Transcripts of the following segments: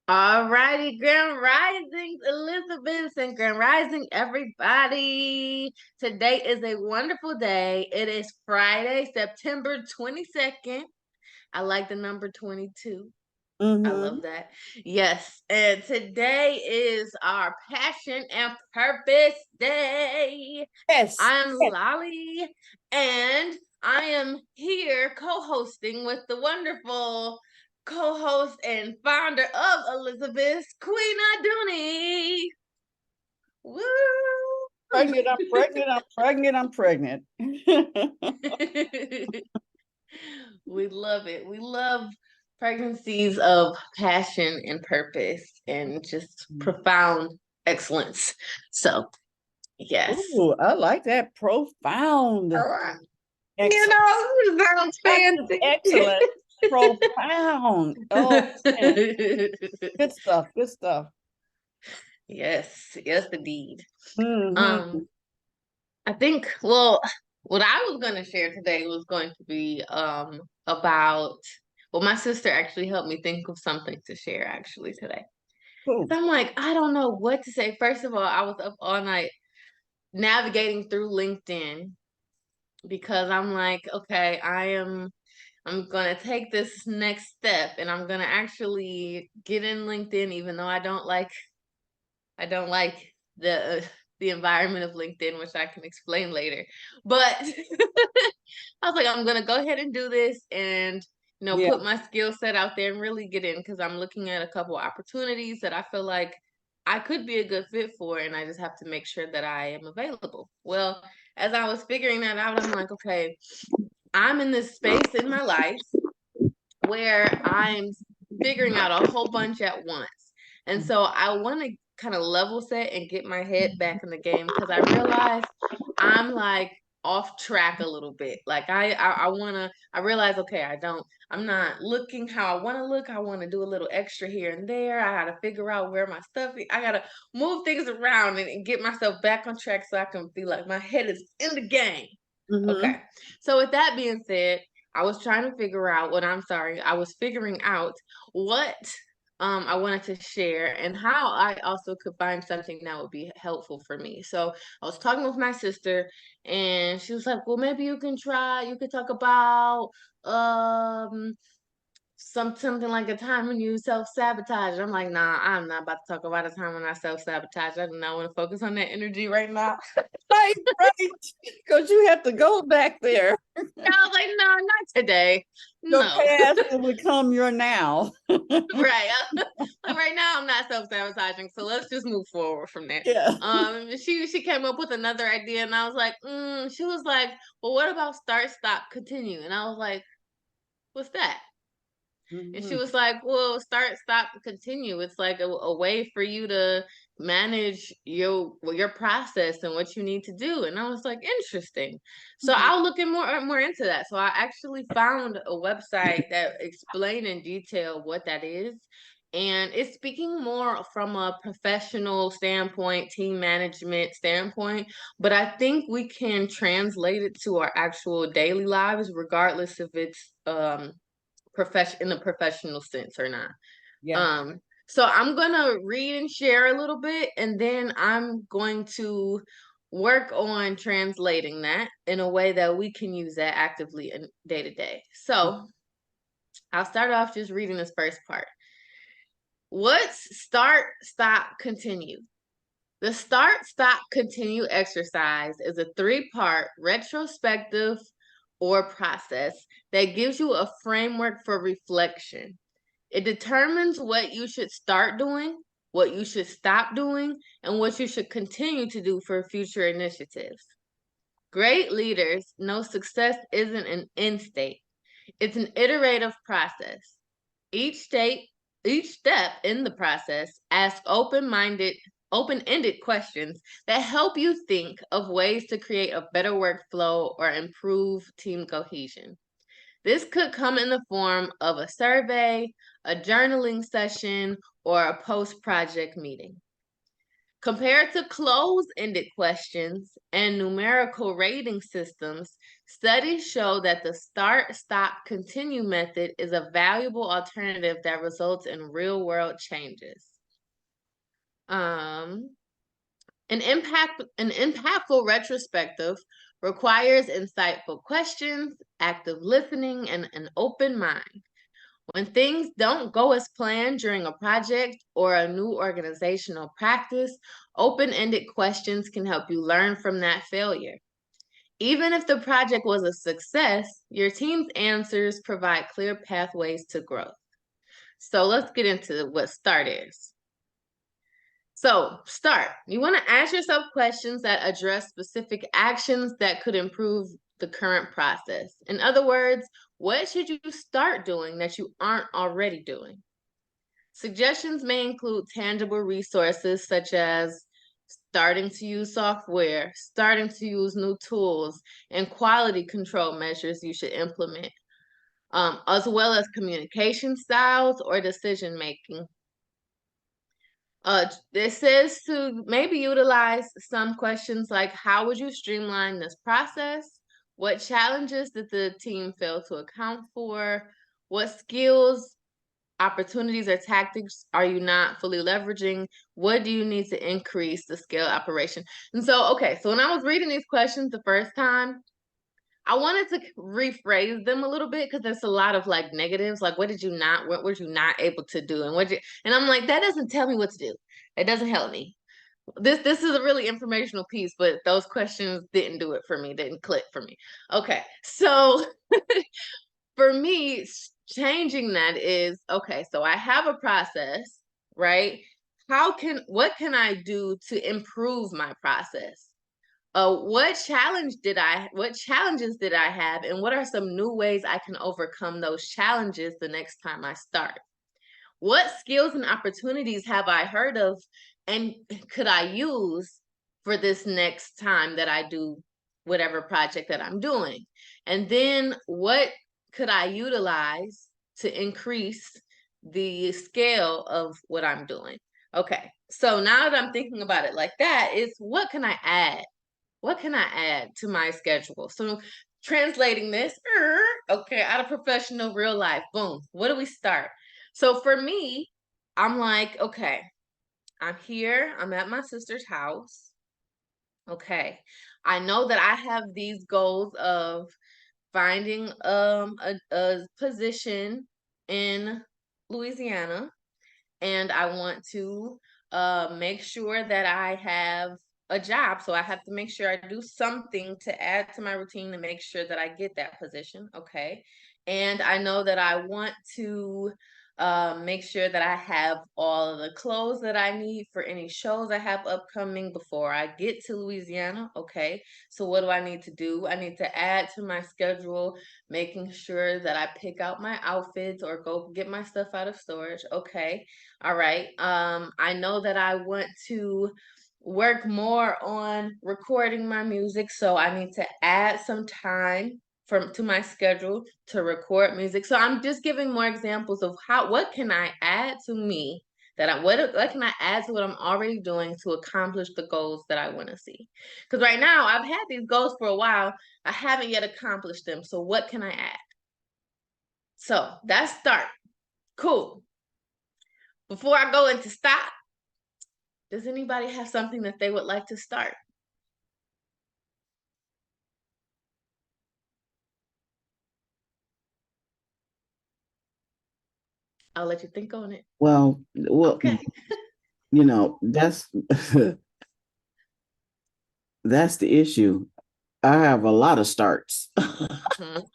All righty, Grand Risings, Elizabeth, and Grand Rising, everybody. Today is a wonderful day. It is Friday, September 22nd. I like the number 22. I Mm-hmm. love that. Yes, and today is our Passion and Purpose Day. Yes. I'm Yes. Lolly, and I am here co-hosting with the wonderful co-host and founder of Elizabeth, Queen Aduni. Woo! Pregnant, I'm pregnant, I'm pregnant, I'm pregnant. We love it. We love pregnancies of passion and purpose and just profound excellence. So, yes. Ooh, I like that. Profound. All right. You Excellent. know, it sounds Not just fancy. excellent. Profound. Oh, man. Good stuff. Good stuff. Yes, yes, indeed. Mm-hmm. Um, I think, well, what I was going to share today was going to be about, well, my sister actually helped me think of something to share actually today. Cool. Because I'm like, I don't know what to say. First of all, I was up all night navigating through LinkedIn because I'm like, okay, I'm gonna take this next step and I'm gonna actually get in LinkedIn, even though I don't like the environment of LinkedIn, which I can explain later. But I was like, I'm gonna go ahead and do this and Yeah. put my skill set out there and really get in because I'm looking at a couple opportunities that I feel like I could be a good fit for, and I just have to make sure that I am available. Well, as I was figuring that out, I'm like, okay, I'm in this space in my life where I'm figuring out a whole bunch at once. And so I want to kind of level set and get my head back in the game because I realize I'm like off track a little bit. Like I want to I realize okay, I'm not looking how I want to look. I want to do a little extra here and there. I got to figure out where my stuff is. I got to move things around and get myself back on track so I can be like my head is in the game. Mm-hmm. Okay. So with that being said, I was trying to figure out what I'm sorry, I was figuring out what I wanted to share and how I also could find something that would be helpful for me. So I was talking with my sister and she was like, well, maybe you could talk about something like a time when you self-sabotage. I'm like, nah, I'm not about to talk about a time when I self-sabotage. I do not want to focus on that energy right now. Right, right. Because you have to go back there. I was like, no, not today. Your No. past will become your now. Right. Like right now I'm not self-sabotaging, so let's just move forward from there. Yeah. She came up with another idea and I was like, she was like, well, what about start, stop, continue? And I was like, what's that? And she Mm-hmm. was like, well, start, stop, continue. It's like a way for you to manage your process and what you need to do. And I was like, interesting. So I'll look in more into that. So I actually found a website that explained in detail what that is. And it's speaking more from a professional standpoint, team management standpoint, but I think we can translate it to our actual daily lives, regardless if it's profession in the professional sense or not. Yeah. Um, so I'm gonna read and share a little bit, and then I'm going to work on translating that in a way that we can use that actively in day to day. So I'll start off just reading this first part. What's start, stop, continue? The start, stop, continue exercise is a three-part retrospective or process that gives you a framework for reflection. It determines what you should start doing, what you should stop doing, and what you should continue to do for future initiatives. Great leaders know success isn't an end state, it's an iterative process. Each state, each step in the process asks open-ended questions that help you think of ways to create a better workflow or improve team cohesion. This could come in the form of a survey, a journaling session, or a post project meeting. Compared to closed-ended questions and numerical rating systems, studies show that the start, stop, continue method is a valuable alternative that results in real-world changes. An impactful retrospective requires insightful questions, active listening, and an open mind. When things don't go as planned during a project or a new organizational practice, open-ended questions can help you learn from that failure. Even if the project was a success, your team's answers provide clear pathways to growth. So let's get into what START is. So, START. You want to ask yourself questions that address specific actions that could improve the current process. In other words, what should you start doing that you aren't already doing? Suggestions may include tangible resources such as starting to use software, starting to use new tools, and quality control measures you should implement, as well as communication styles or decision making. It says to maybe utilize some questions like, how would you streamline this process? What challenges did the team fail to account for? What skills, opportunities, or tactics are you not fully leveraging? What do you need to increase the scale operation? And so, okay, so when I was reading these questions the first time, I wanted to rephrase them a little bit because there's a lot of like negatives, like what were you not able to do, and I'm like, that doesn't tell me what to do. It doesn't help me. This is a really informational piece, but those questions didn't do it for me, didn't click for me. Okay, so for me, changing that is okay. So I have a process, right? What can I do to improve my process? What challenges did I have, and what are some new ways I can overcome those challenges the next time I start? What skills and opportunities have I heard of and could I use for this next time that I do whatever project that I'm doing? And then what could I utilize to increase the scale of what I'm doing? Okay, so now that I'm thinking about it like that, is what can I add? What can I add to my schedule? So translating this, okay, out of professional real life, boom, what do we start? So for me, I'm like, okay, I'm here, I'm at my sister's house. Okay, I know that I have these goals of finding a position in Louisiana, and I want to make sure that I have a job. So I have to make sure I do something to add to my routine to make sure that I get that position. Okay. And I know that I want to make sure that I have all of the clothes that I need for any shows I have upcoming before I get to Louisiana. Okay. So what do I need to do? I need to add to my schedule, making sure that I pick out my outfits or go get my stuff out of storage. Okay. All right. I know that I want to work more on recording my music, so I need to add some time from to my schedule to record music. So I'm just giving more examples of what can I add to me what can I add to what I'm already doing to accomplish the goals that I want to see? Because right now I've had these goals for a while, I haven't yet accomplished them. So what can I add? So that's start. Cool. Before I go into stop, does anybody have something that they would like to start? I'll let you think on it. Well, Okay. that's that's the issue. I have a lot of starts. I Mhm.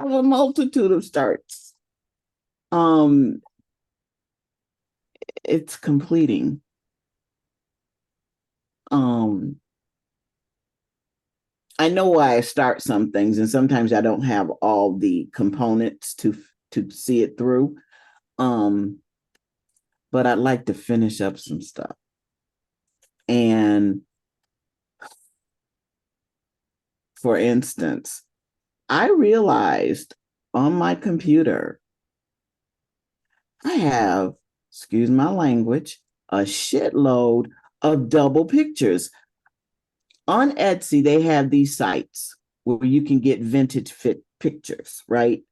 have a multitude of starts. Um, it's completing. Um, I know why I start some things, and sometimes I don't have all the components to see it through. Um, but I'd like to finish up some stuff. And for instance, I realized on my computer, I have, excuse my language, a shitload of double pictures. On Etsy, they have these sites where you can get vintage fit pictures, right?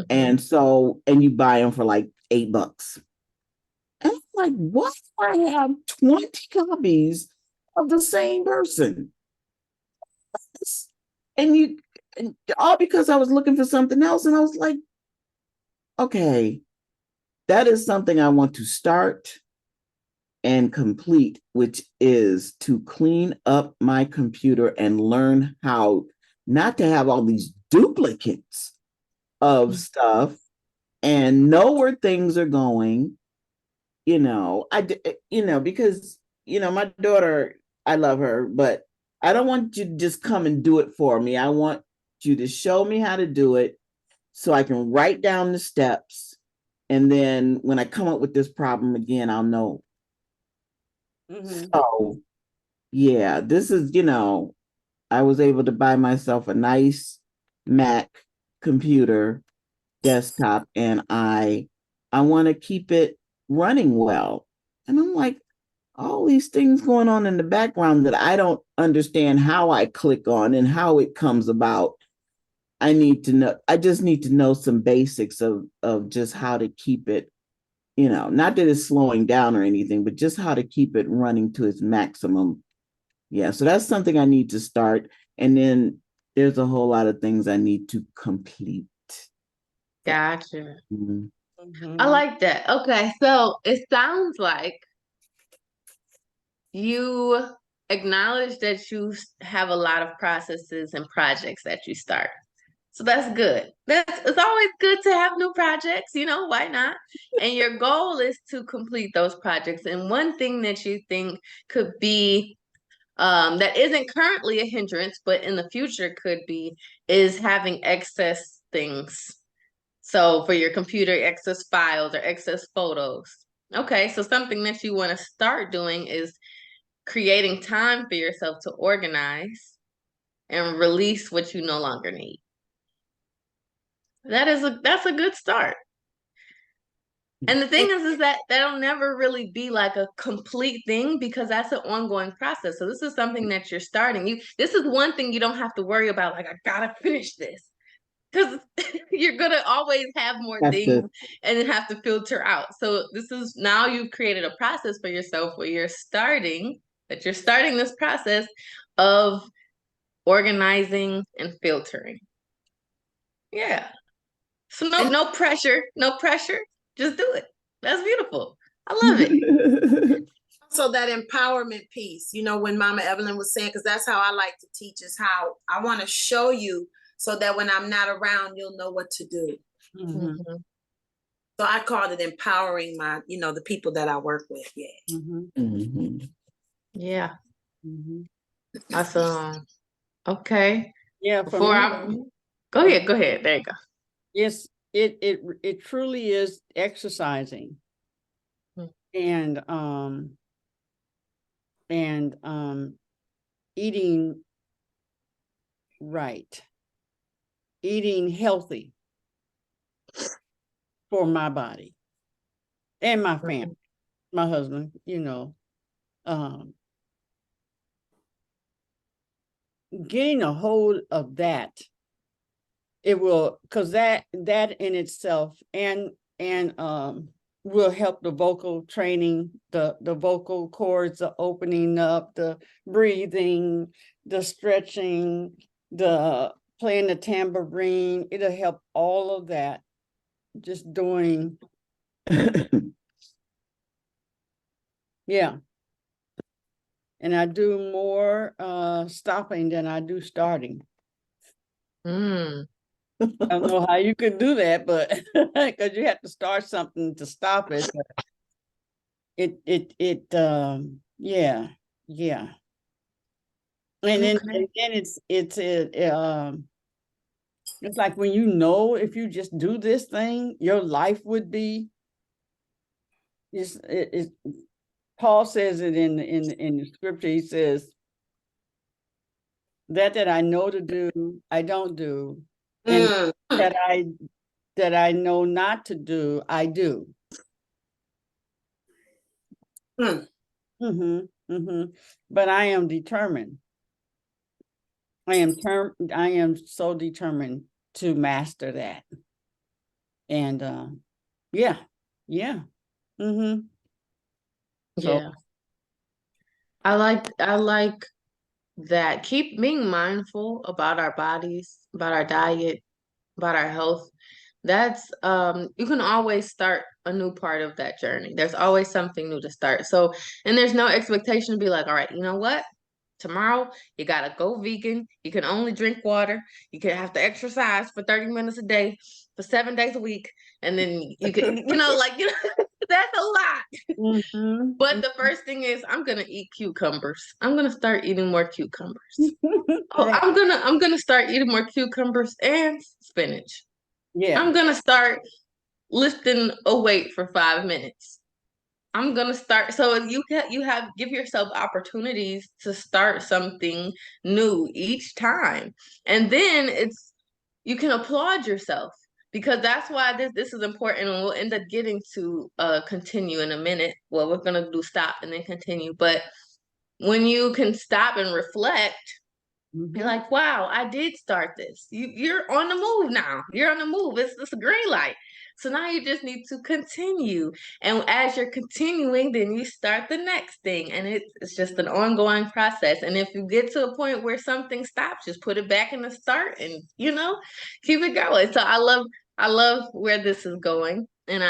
And you buy them for like $8. And I'm like, what if I have 20 copies of the same person? And all because I was looking for something else. And I was like, okay, that is something I want to start and complete, which is to clean up my computer and learn how not to have all these duplicates of stuff and know where things are going. Because my daughter, I love her, but I don't want you to just come and do it for me. I want you to show me how to do it so I can write down the steps, and then when I come up with this problem again, I'll know. So yeah, this is, I was able to buy myself a nice Mac computer desktop, and I want to keep it running well. And I'm like, all these things going on in the background that I don't understand how I click on and how it comes about. I just need to know some basics of just how to keep it, not that it's slowing down or anything, but just how to keep it running to its maximum. Yeah, so that's something I need to start. And then there's a whole lot of things I need to complete. Gotcha. I like that. Okay, so it sounds like you acknowledge that you have a lot of processes and projects that you start. So that's good. It's always good to have new projects, why not? And your goal is to complete those projects. And one thing that you think could be that isn't currently a hindrance, but in the future could be, is having excess things. So for your computer, excess files or excess photos. Okay, so something that you want to start doing is creating time for yourself to organize and release what you no longer need. That's a good start. And the thing is that that'll never really be like a complete thing because that's an ongoing process. So this is something that you're starting. This is one thing you don't have to worry about. Like, I gotta finish this because you're gonna always have more things and then have to filter out. So this is now you've created a process for yourself where you're starting this process of organizing and filtering. Yeah. So no pressure, no pressure. Just do it. That's beautiful. I love it. So that empowerment piece, when Mama Evelyn was saying, because that's how I like to teach, is how I want to show you so that when I'm not around, you'll know what to do. So I called it empowering my, the people that I work with. Yeah. Yeah. Awesome. Okay. Yeah. Before go ahead. There you go. Yes, it truly is exercising. And eating right, eating healthy for my body and my family, my husband, getting a hold of that, it will, because that in itself and will help the vocal training, the vocal cords, the opening up, the breathing, the stretching, the playing the tambourine. It'll help all of that. Just doing. Yeah. And I do more stopping than I do starting. I don't know how you could do that, but because you have to start something to stop it. Yeah. And then it's like when if you just do this thing, your life would be. Paul says it in the scripture. He says that I know to do, I don't do, and that I know not to do, I do. But I am determined. I am so determined to master that. And yeah. So Yeah. I like that. Keep being mindful about our bodies, about our diet, about our health. That's you can always start a new part of that journey. There's always something new to start. So, and there's no expectation to be like, all right, you know what? Tomorrow you gotta go vegan. You can only drink water. You can have to exercise for 30 minutes a day for 7 days a week. And then you can, that's a lot. But the first thing is I'm gonna eat cucumbers. I'm gonna start eating more cucumbers. Oh, Right. I'm gonna start eating more cucumbers and spinach. Yeah. I'm gonna start lifting a weight for 5 minutes. I'm gonna start. So you have give yourself opportunities to start something new each time, and then you can applaud yourself because that's why this is important, and we'll end up getting to continue in a minute. Well, we're gonna do stop and then continue, but when you can stop and reflect. You're like, wow, I did start this. You're on the move now. You're on the move. It's a green light. So now you just need to continue. And as you're continuing, then you start the next thing. And it's just an ongoing process. And if you get to a point where something stops, just put it back in the start and, keep it going. So I love where this is going. And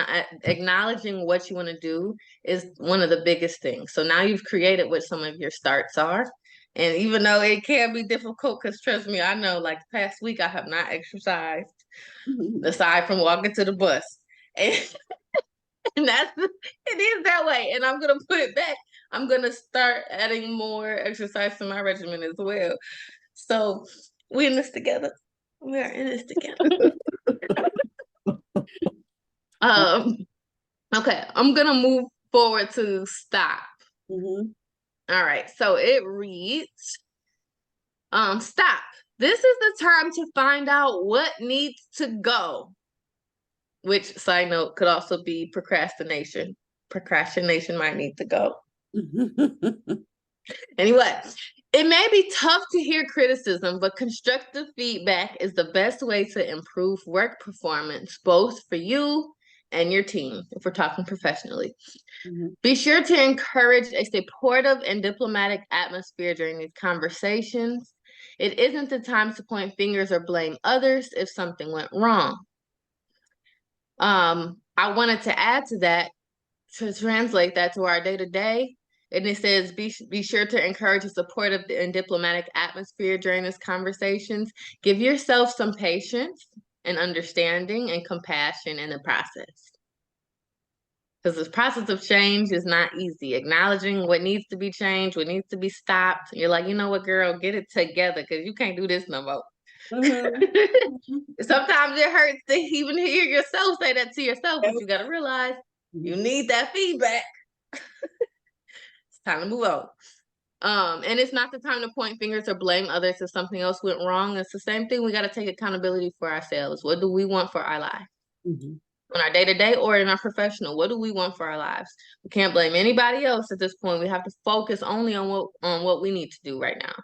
acknowledging what you want to do is one of the biggest things. So now you've created what some of your starts are. And even though it can be difficult, because trust me, I know like the past week I have not exercised aside from walking to the bus. And, and it is that way. And I'm gonna put it back. I'm gonna start adding more exercise to my regimen as well. So we're in this together. We're in this together. Okay, I'm gonna move forward to stop. All right, so it reads stop. This is the time to find out what needs to go. Which, side note, could also be procrastination. Procrastination might need to go. Anyway, it may be tough to hear criticism, but constructive feedback is the best way to improve work performance, both for you and your team, if we're talking professionally. Be sure to encourage a supportive and diplomatic atmosphere during these conversations. It isn't the time to point fingers or blame others if something went wrong. I wanted to add to that, to translate that to our day-to-day, and it says, be sure to encourage a supportive and diplomatic atmosphere during these conversations. Give yourself some patience and understanding and compassion in the process. Because this process of change is not easy. Acknowledging what needs to be changed, what needs to be stopped. You're like, you know what, girl, get it together because you can't do this no more. Sometimes it hurts to even hear yourself say that to yourself, but you got to realize you need that feedback. It's time to move on. And it's not the time to point fingers or blame others if something else went wrong. It's the same thing. We got to take accountability for ourselves. What do we want for our life? On our day-to-day or in our professional, what do we want for our lives? We can't blame anybody else at this point. We have to focus only on what we need to do right now.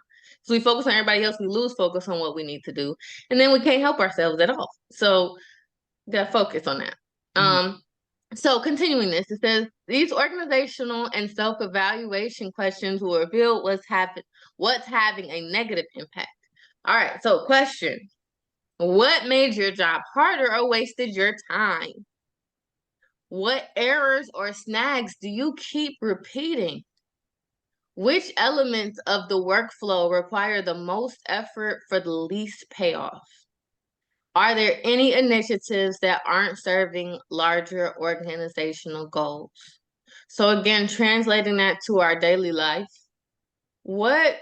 So we focus on everybody else, we lose focus on what we need to do, and then we can't help ourselves at all. So we gotta focus on that. So continuing this, it says these organizational and self-evaluation questions will reveal what's having a negative impact. All right, so question. What made your job harder or wasted your time? What errors or snags do you keep repeating? Which elements of the workflow require the most effort for the least payoff? Are there any initiatives that aren't serving larger organizational goals? So again, translating that to our daily life, what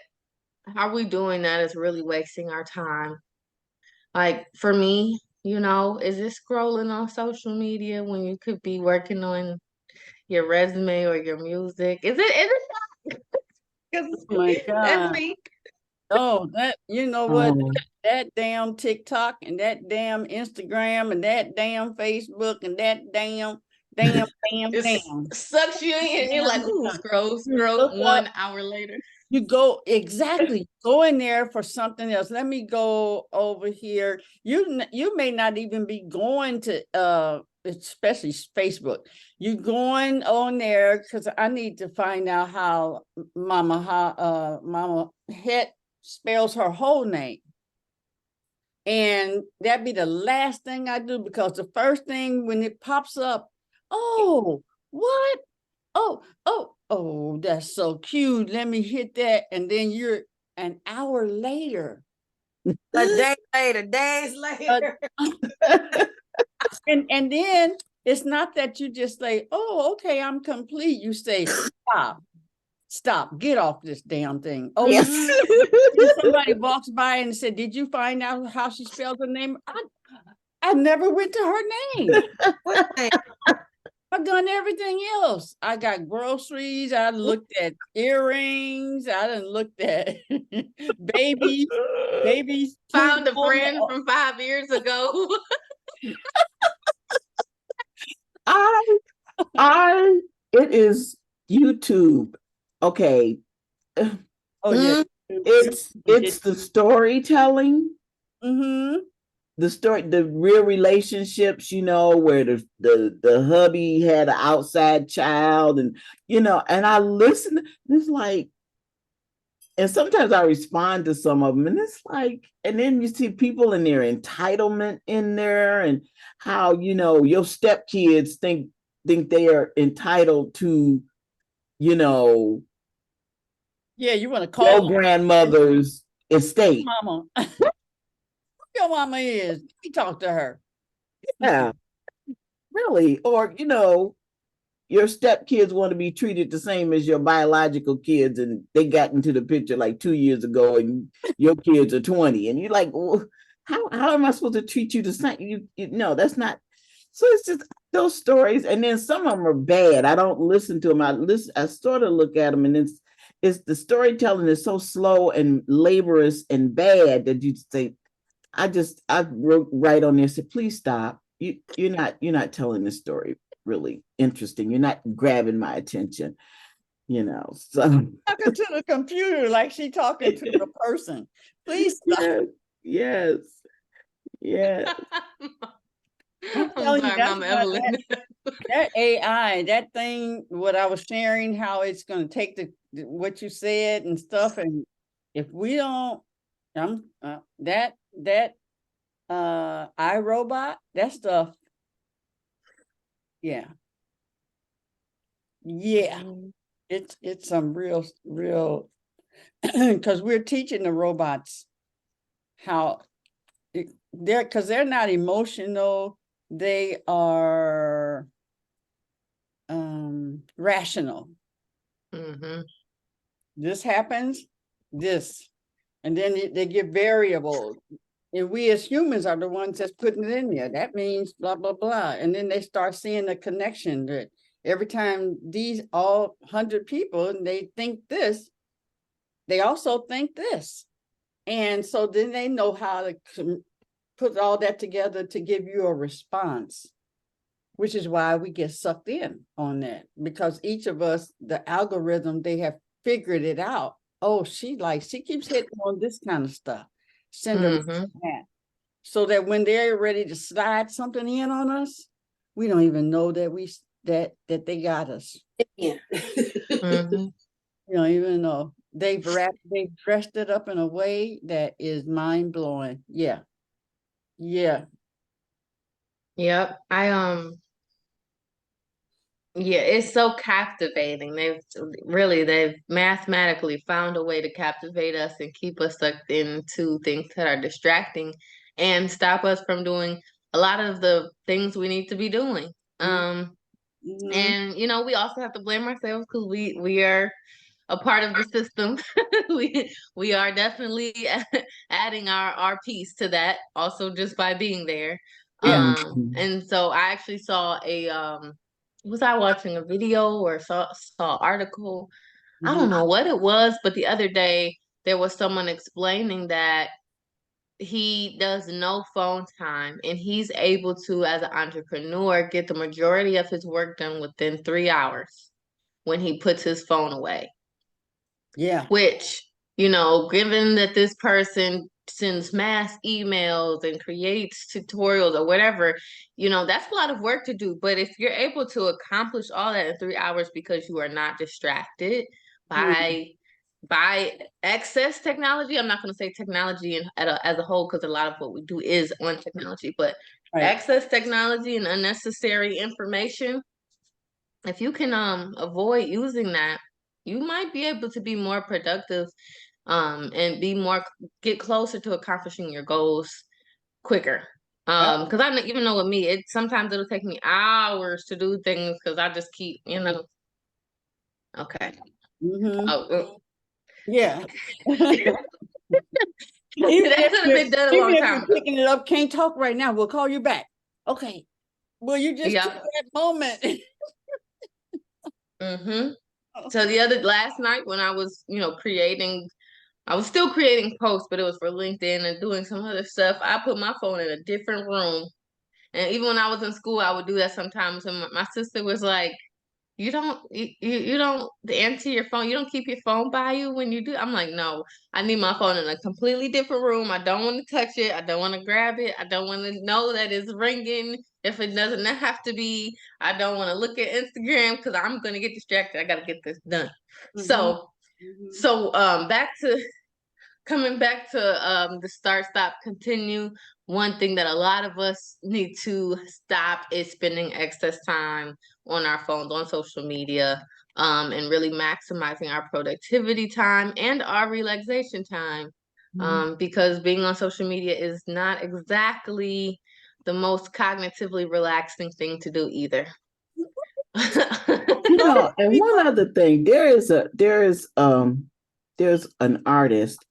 are we doing that is really wasting our time? Like for me, is it scrolling on social media when you could be working on your resume or your music? Is it Oh my that's God. me. Oh, what? That damn TikTok and that damn Instagram and that damn Facebook and that damn Damn, damn, It damn. sucks you in, and you're like, ooh, scroll, You scroll. look up, 1 hour later. you go exactly go in there for something else. Let me go over here. You may not even be going to especially Facebook. You going on there because I need to find out how Mama Het spells her whole name. And that'd be the last thing I do, because the first thing when it pops up, oh, what? Oh, that's so cute. Let me hit that. And then you're an hour later. A day later, days later. And then it's not that you just say, oh, okay, I'm complete. You say, stop, get off this damn thing. Oh, Yes. somebody walks by and said, did you find out how she spelled her name? I never went to her name. I've done everything else. I got groceries. I looked at earrings. I done looked at babies. Found a friend from 5 years ago. It is YouTube. Okay. Oh yeah. It's the storytelling, Mm-hmm. the story, the real relationships, where the hubby had an outside child, and and I listen. It's like, and sometimes I respond to some of them, and it's like, and then you see people in their entitlement in there, and how your stepkids think they are entitled to, Yeah, you want to your call grandmother's estate. mama. Your mama is. We talk to her. Yeah, really. Or your stepkids want to be treated the same as your biological kids, and they got into the picture like 2 years ago, and your kids are 20, and you're like, well, how am I supposed to treat you the same? No, that's not. So it's just those stories, and then some of them are bad. I don't listen to them. I sort of look at them, and it's the storytelling is so slow and laborious and bad that you say, I wrote right on there, said, please stop. You're not telling the story really interesting. You're not grabbing my attention, So Talking to the computer like she talking to the person. Please stop. yes. I'm I'm telling you, sorry, that's Mama why Evelyn. that AI, that thing, what I was sharing, how it's going to take what you said and stuff, and if we don't, that iRobot, that stuff, yeah, it's some real, because we're teaching the robots how they're not emotional, they are rational. Mm-hmm. This happens, and then they get variables. And we as humans are the ones that's putting it in there. That means blah, blah, blah. And then they start seeing the connection that every time these all 100 people, and they think this, they also think this. And so then they know how to put all that together to give you a response, which is why we get sucked in on that, because each of us, the algorithm, they have figured it out. Oh, she keeps hitting on this kind of stuff. Send her that. So that when they're ready to slide something in on us, we don't even know that that they got us. Yeah. Mm-hmm. You don't even know. They've dressed it up in a way that is mind blowing. Yeah. Yep. Yeah, it's so captivating. They've mathematically found a way to captivate us and keep us sucked into things that are distracting and stop us from doing a lot of the things we need to be doing. And we also have to blame ourselves because we are a part of the system. we are definitely adding our piece to that also just by being there. Yeah. And so I actually saw was I watching a video or saw article? I don't know what it was, but the other day there was someone explaining that he does no phone time, and he's able to, as an entrepreneur, get the majority of his work done within 3 hours when he puts his phone away. Yeah. Which, given that this person sends mass emails and creates tutorials or whatever, that's a lot of work to do. But if you're able to accomplish all that in 3 hours because you are not distracted by excess technology, I'm not going to say technology as a whole, because a lot of what we do is on technology, but excess technology and unnecessary information, if you can avoid using that, you might be able to be more productive, and get closer to accomplishing your goals quicker. Because I even know with me, sometimes it'll take me hours to do things because I just keep, okay. Yeah. That could have been done a long time ago. Picking it up, can't talk right now. We'll call you back. Okay. Well, you just took that moment. So last night when I was, creating, I was still creating posts, but it was for LinkedIn and doing some other stuff. I put my phone in a different room. And even when I was in school, I would do that sometimes. And my sister was like, you don't answer your phone. You don't keep your phone by you when you do. I'm like, no, I need my phone in a completely different room. I don't want to touch it. I don't want to grab it. I don't want to know that it's ringing. If it doesn't have to be, I don't want to look at Instagram because I'm going to get distracted. I got to get this done. So back to coming back to the start, stop, continue. One thing that a lot of us need to stop is spending excess time on our phones, on social media, and really maximizing our productivity time and our relaxation time. Because being on social media is not exactly the most cognitively relaxing thing to do either. And one other thing, there's an artist,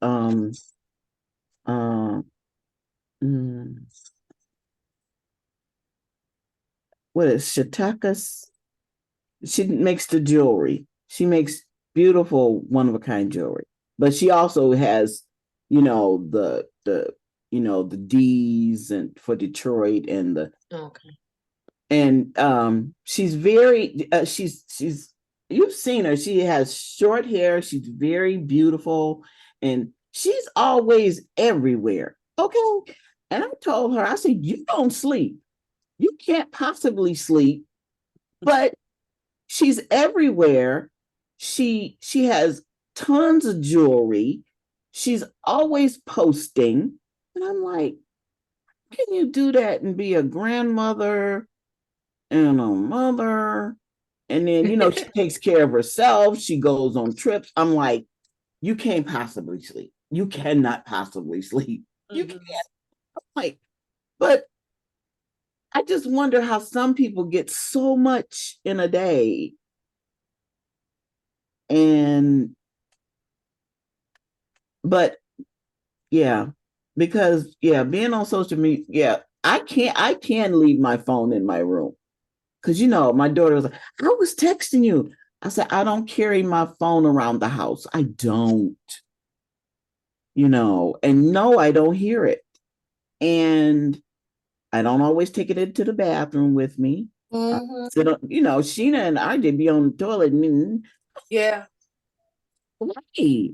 what is Shatakas? She makes the jewelry. She makes beautiful one-of-a-kind jewelry, but she also has, the D's and for Detroit and the she's very she's you've seen her. She has short hair. She's very beautiful, and she's always everywhere. Okay, and I told her, I said, you don't sleep. You can't possibly sleep, but she's everywhere. She has tons of jewelry. She's always posting. And I'm like, can you do that and be a grandmother and a mother? And then, she takes care of herself. She goes on trips. I'm like, you can't possibly sleep. You cannot possibly sleep. You can't. I'm like, but I just wonder how some people get so much in a day. But yeah, because being on social media, I can leave my phone in my room. Because my daughter was like, I was texting you. I said, I don't carry my phone around the house. I don't. And no, I don't hear it. And I don't always take it into the bathroom with me. So, Sheena and I did be on the toilet. Yeah. Right.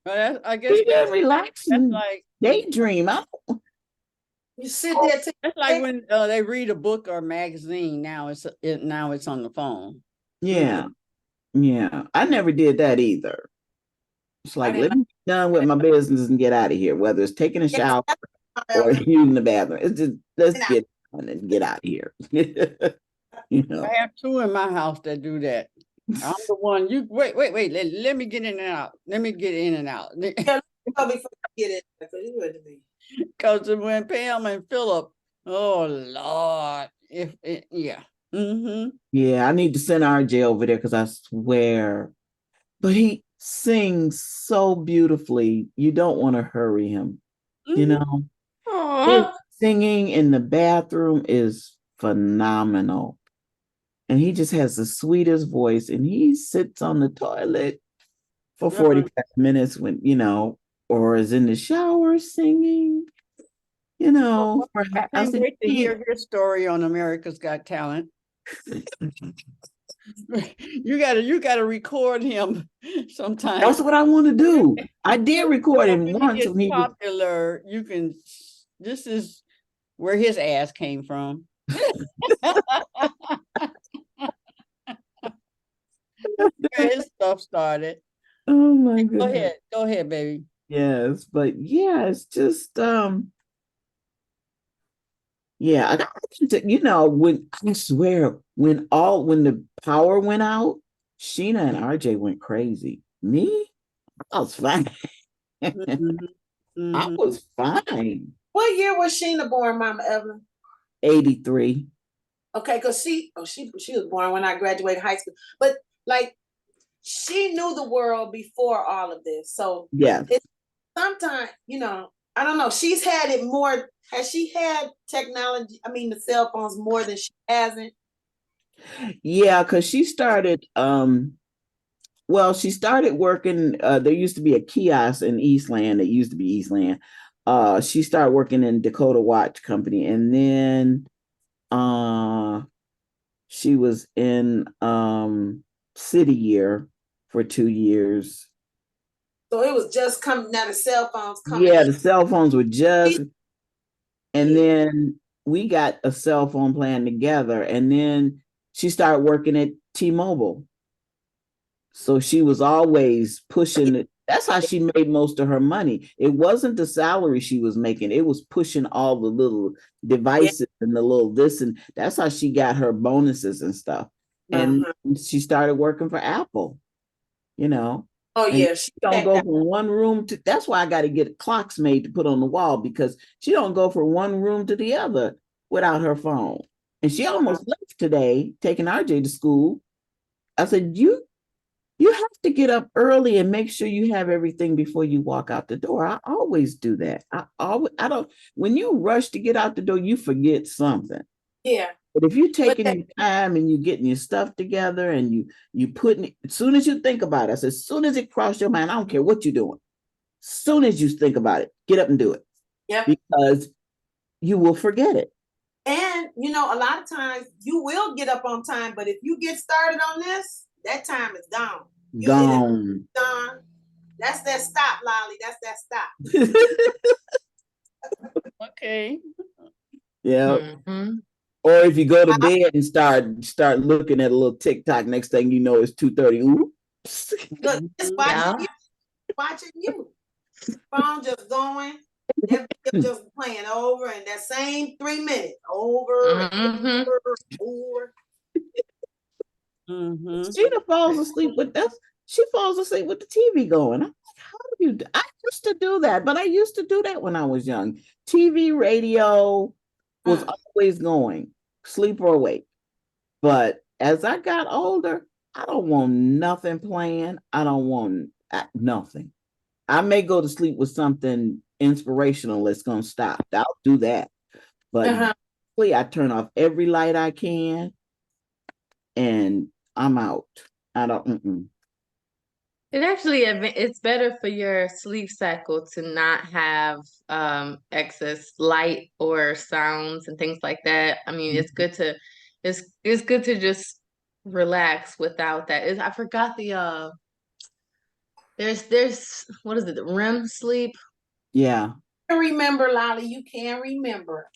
Well, I guess relaxing. Like daydream. You sit there. That's like when they read a book or a magazine. Now it's on the phone. Yeah, yeah. I never did that either. It's like, let me be done with my business and get out of here. Whether it's taking a shower or using the bathroom, it's just let's get on and get out of here. I have two in my house that do that. I'm the one. You wait. Let me get in and out. Let me get in and out. Because when Pam and Philip, oh Lord, yeah. Yeah, I need to send RJ over there because I swear, but he sings so beautifully. You don't want to hurry him. His singing in the bathroom is phenomenal. And he just has the sweetest voice, and he sits on the toilet for 45 minutes when, or is in the shower. her singing, you know, for I I can't said, wait to "Yeah." hear your story on America's Got Talent. You gotta record him sometime. That's what I want to do. I did record him When he once gets when he was popular, you can. This is where his ass came from. Where his stuff started. oh my Go goodness. ahead, baby. Yes, but yeah, it's just yeah, you know, when I swear when the power went out, Sheena and RJ went crazy. Me, I was fine. Mhm, I mhm. was fine. What year was Sheena born, Mama Evelyn? 83. Okay, because she was born when I graduated high school. But like she knew the world before all of this. So Yeah. it's sometimes, I don't know. She's had it more. Has she had technology? I mean, the cell phones more than she hasn't. Yeah, because she started well, she started working. There used to be a kiosk in Eastland. It used to be Eastland. She started working in Dakota Watch Company, and then she was in City Year for 2 years. So it was just coming now. The cell phones coming Yeah, in. the cell phones were just, and Yeah. then we got a cell phone plan together, and then she started working at T-Mobile. So she was always pushing it. That's how she made most of her money. It wasn't the salary she was making, it was pushing all the little devices and the little this, and that's how she got her bonuses and stuff. And Uh-huh. she started working for Apple, you know. Oh And yeah, she don't go from one room to, that's why I got to get clocks made to put on the wall, because she don't go from one room to the other without her phone. And she almost left today, taking RJ to school. I said, you have to get up early and make sure you have everything before you walk out the door. I always do that. I don't, when you rush to get out the door, you forget something. Yeah. But if you're But taking your time and you're getting your stuff together and you putting it, as soon as you think about it, I said, as soon as it crosses your mind, I don't care what you're doing. As soon as you think about it, get up and do it. Yep. Because you will forget it. And a lot of times you will get up on time, but if you get started on this, that time is gone. Gone. Gone. That's that stop, Lolly. That's that stop. Okay. Yeah. Mm-hmm. Or if you go to bed and start looking at a little TikTok, next thing you know, it's 2:30. Oops. Look, it's Yeah. watching you. Phone just going. That video just playing over and that same 3 minutes over and Mm-hmm. over. Mm-hmm. Sheena falls asleep with us. She falls asleep with the TV going. I'm like, how do you do? I used to do that, but I used to do that when I was young. TV, radio was always going, sleep or awake. But as I got older, I don't want nothing playing. I don't want nothing. I may go to sleep with something inspirational that's going to stop. I'll do that. But I turn off every light I can and I'm out. I don't. It actually it's better for your sleep cycle to not have excess light or sounds and things like that. I mean, it's good to just relax without that. I forgot the there's what is it? The REM sleep. Yeah. Remember, Lolly, you can remember.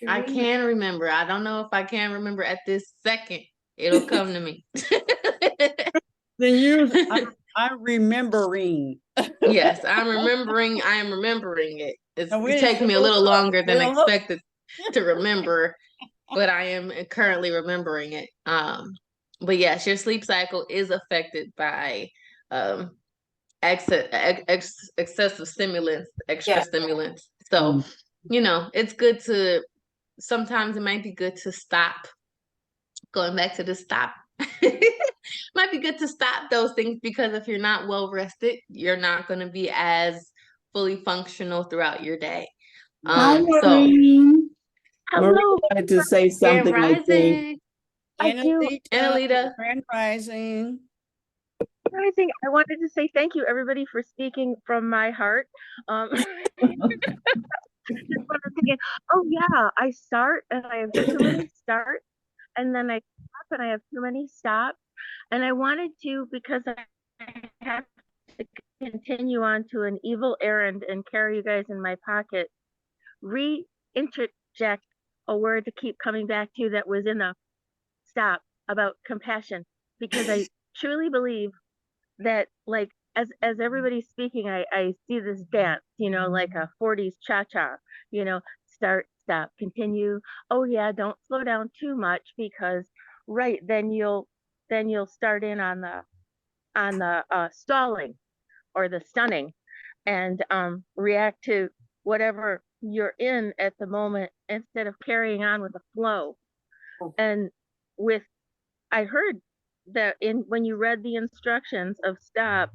I can remember. I don't know if I can remember at this second. It'll come to me. Then I'm remembering. Yes, I'm remembering. I am remembering it. It's taking me a so little longer than well. expected to remember, but I am currently remembering it. But yes, your sleep cycle is affected by excessive stimulants, extra stimulants. So, it's good to sometimes it might be good to stop. Going back to the stop. Might be good to stop those things because if you're not well rested, you're not going to be as fully functional throughout your day. Hi, So Maureen. Maureen hello, wanted to say Grand something, I think. Rising. Annalita, Annalita. Grand Rising. Amazing. I wanted to say thank you, everybody, for speaking from my heart. Just when I'm thinking, oh yeah, I start and I have too many starts, and then I stop and I have too many stops. And I wanted to, because I have to continue on to an evil errand and carry you guys in my pocket, re-interject a word to keep coming back to that was in the stop about compassion, because I truly believe that, like, as everybody's speaking, I see this dance, like a 40s cha-cha, start, stop, continue. Oh yeah, don't slow down too much, because right then you'll start in on the stalling or the stunning, and react to whatever you're in at the moment instead of carrying on with the flow. And with I heard that in when you read the instructions of stop,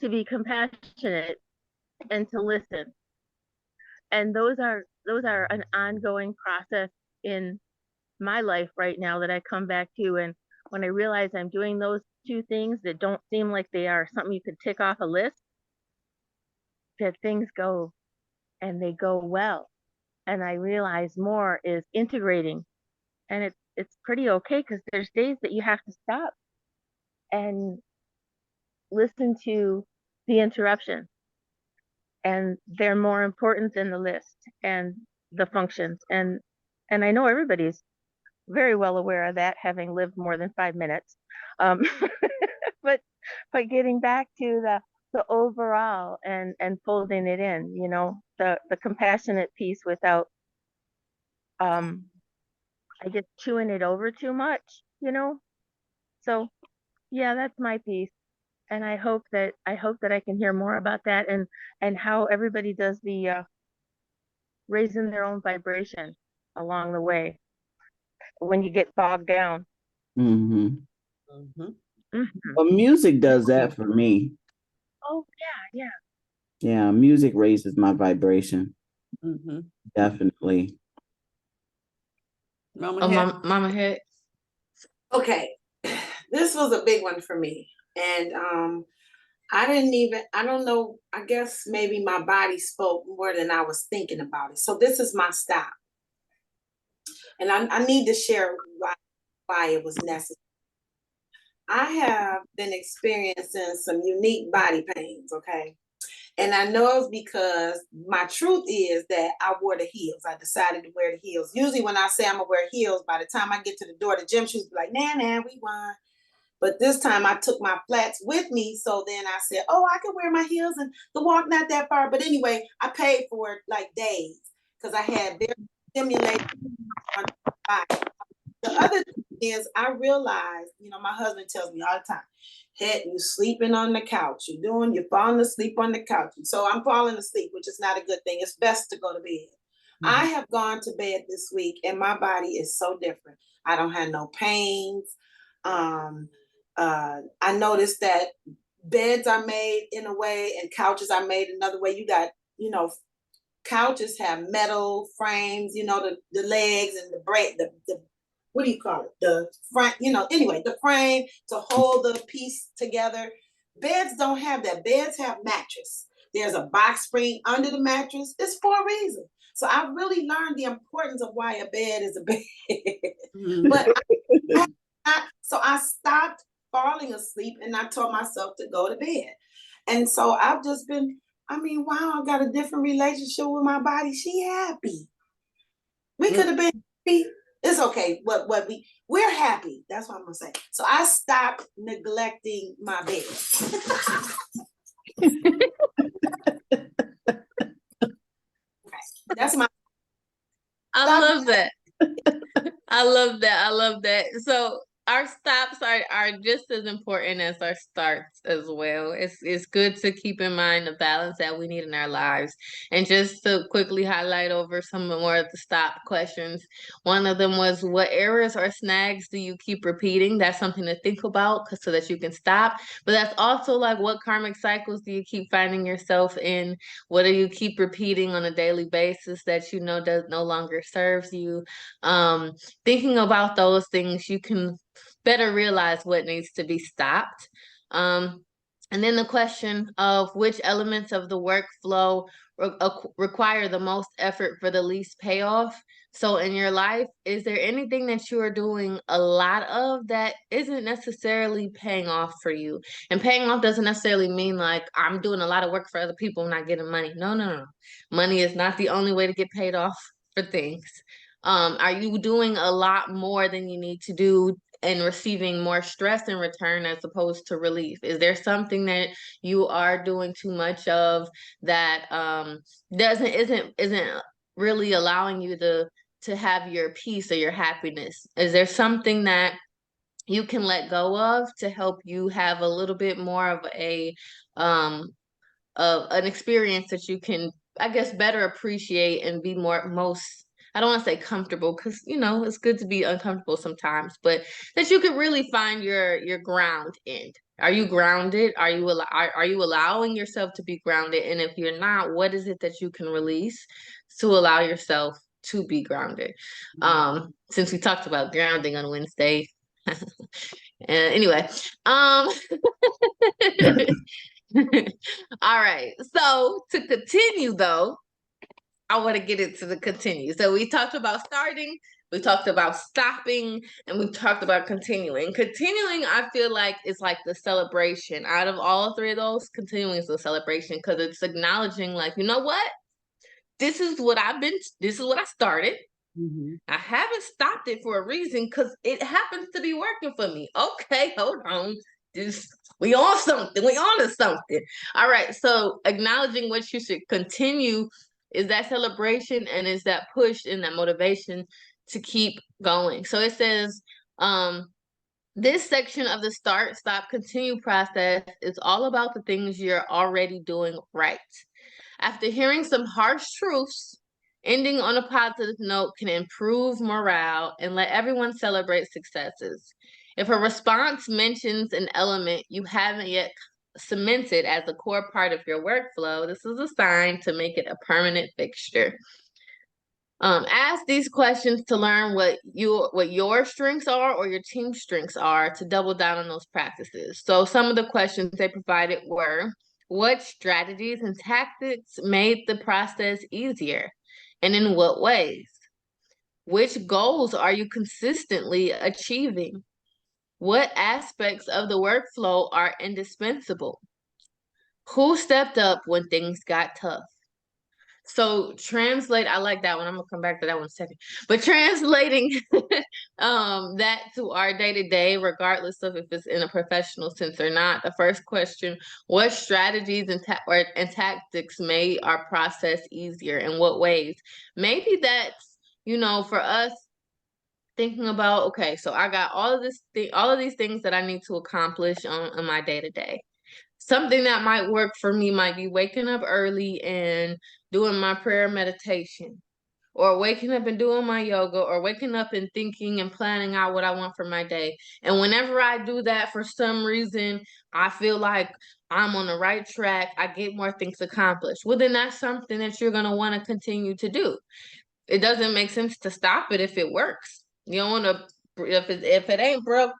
to be compassionate and to listen. And those are an ongoing process in my life right now that I come back to. And when I realize I'm doing those two things that don't seem like they are something you could tick off a list, that things go and they go well. And I realize more is integrating. And it's pretty okay, because there's days that you have to stop and listen to the interruption, and they're more important than the list and the functions. And I know everybody's very well aware of that, having lived more than 5 minutes. um, but getting back to the overall and folding it in, the compassionate piece without um I guess chewing it over too much. So yeah, that's my piece. And I hope that I can hear more about that, and how everybody does the raising their own vibration along the way when you get bogged down. Mm-hmm. Mhm. Mhm. Well, music does that for me. Oh yeah, yeah. Yeah, music raises my vibration. Mhm. Definitely. Mama Oh, had. mama head. Okay, this was a big one for me. And I don't know, I guess maybe my body spoke more than I was thinking about it. So this is my stop. And I need to share why it was necessary. I have been experiencing some unique body pains, okay? And I know it's because my truth is that I wore the heels. I decided to wear the heels. Usually when I say I'm gonna wear heels, by the time I get to the door, the gym shoes be like, nah, we won. But this time I took my flats with me. So then I said, oh, I can wear my heels and the walk not that far. But anyway, I paid for it like days because I had very stimulated on my body. The other thing is I realized, my husband tells me all the time, Head, you sleeping on the couch. You're falling asleep on the couch. And so I'm falling asleep, which is not a good thing. It's best to go to bed. Mhm. I have gone to bed this week and my body is so different. I don't have no pains. Um, I noticed that beds are made in a way and couches are made another way. You got, couches have metal frames, the legs and the break, the what do you call it? The front, anyway, the frame to hold the piece together. Beds don't have that. Beds have mattress. There's a box spring under the mattress. It's for a reason. So I really learned the importance of why a bed is a bed. Mhm. But so I stopped falling asleep and I told myself to go to bed. And so I've just been, wow, I got a different relationship with my body. She happy. We could have been happy. It's okay. We're happy. That's what I'm gonna say. So I stopped neglecting my bed. That's my I stop. love that. I love that. I love that. So our stops are just as important as our starts as well. It's good to keep in mind the balance that we need in our lives. And just to quickly highlight over some more of the stop questions. One of them was, what errors or snags do you keep repeating? That's something to think about so that you can stop. But that's also like, what karmic cycles do you keep finding yourself in? What do you keep repeating on a daily basis that you know does no longer serves you? Thinking about those things, you can better realize what needs to be stopped. And then the question of which elements of the workflow require the most effort for the least payoff. So in your life, is there anything that you are doing a lot of that isn't necessarily paying off for you? And paying off doesn't necessarily mean like I'm doing a lot of work for other people and not getting money. No, no, no. Money is not the only way to get paid off for things. Are you doing a lot more than you need to do and receiving more stress in return as opposed to relief? Is there something that you are doing too much of that isn't really allowing you to have your peace or your happiness? Is there something that you can let go of to help you have a little bit more of an experience that you can, I guess, better appreciate and be most, I don't want to say comfortable, because it's good to be uncomfortable sometimes, but that you could really find your ground in? Are you grounded? Are you allowing yourself to be grounded? And if you're not, what is it that you can release to allow yourself to be grounded? Since we talked about grounding on Wednesday. Anyway, all right. So to continue though, I want to get into the continue. So we talked about starting, we talked about stopping, and we talked about continuing. Continuing, I feel like, is like the celebration. Out of all three of those, continuing is the celebration because it's acknowledging, like, you know what? This is what I started. I haven't stopped it for a reason because it happens to be working for me. Okay, hold on. We on something. We on to something. All right. So acknowledging what you should continue is that celebration and is that push and that motivation to keep going. So it says, this section of the start, stop, continue process is all about the things you're already doing right. After hearing some harsh truths, ending on a positive note can improve morale and let everyone celebrate successes. If a response mentions an element you haven't yet cemented as a core part of your workflow, this is a sign to make it a permanent fixture. Ask these questions to learn what your strengths are or your team's strengths are to double down on those practices. So some of the questions they provided were, what strategies and tactics made the process easier? And in what ways? Which goals are you consistently achieving? What aspects of the workflow are indispensable? Who stepped up when things got tough? So translate, I like that one. I'm gonna come back to that one in a second. But translating that to our day-to-day, regardless of if it's in a professional sense or not. The first question, what strategies and tactics made our process easier? In what ways? Maybe that's, for us thinking about, okay, so I got all of these things that I need to accomplish on my day-to-day. Something that might work for me might be waking up early and doing my prayer meditation, or waking up and doing my yoga, or waking up and thinking and planning out what I want for my day. And whenever I do that, for some reason, I feel like I'm on the right track. I get more things accomplished. Well, then that's something that you're going to want to continue to do. It doesn't make sense to stop it if it works. You don't want to, if it ain't broke,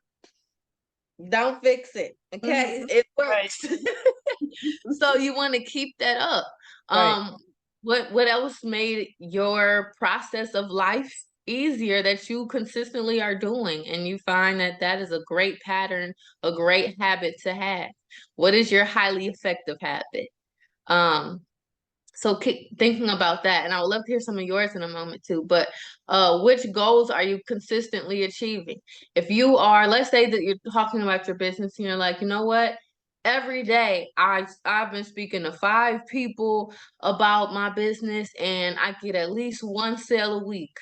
don't fix it. Okay, it works. So you want to keep that up. What else made your process of life easier that you consistently are doing, and you find that is a great pattern, a great habit to have? What is your highly effective habit? So keep thinking about that, and I would love to hear some of yours in a moment too. But which goals are you consistently achieving? If you are, let's say that you're talking about your business and you're like, you know what? Every day I've been speaking to 5 people about my business and I get at least 1 sale a week.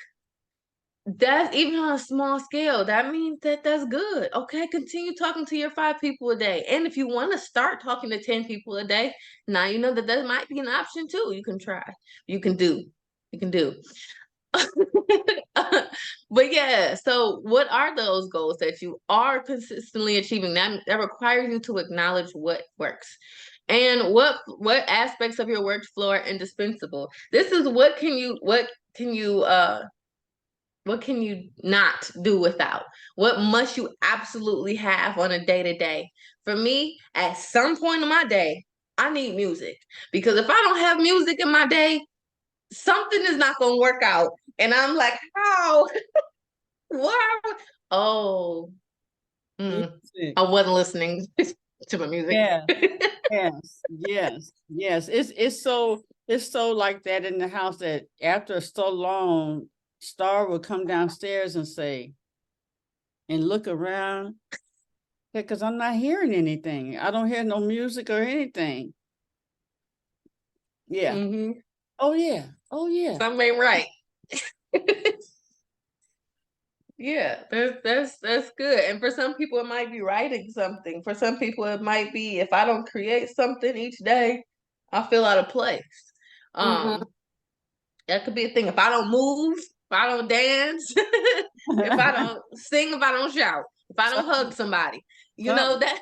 That's even on a small scale. That means that's good. Okay, continue talking to your 5 people a day. And if you want to start talking to 10 people a day, now you know that might be an option too. You can try. You can do. You can do. But yeah, so what are those goals that you are consistently achieving that requires you to acknowledge what works? And what aspects of your workflow are indispensable? This is what can you What can you not do without? What must you absolutely have on a day to day? For me, at some point in my day, I need music because if I don't have music in my day, something is not going to work out. And I'm like, how? Why? Oh, Music. I wasn't listening to my music. Yeah. Yes. It's so like that in the house that after so long, Star will come downstairs and say, and look around, because I'm not hearing anything. I don't hear no music or anything. Yeah. Mm-hmm. Oh yeah. Oh yeah. Something ain't right. Yeah, that's good. And for some people, it might be writing something. For some people, it might be if I don't create something each day, I feel out of place. Mhm. That could be a thing. If I don't move, if I don't dance, if I don't sing, if I don't shout, if I don't hug somebody, Something. that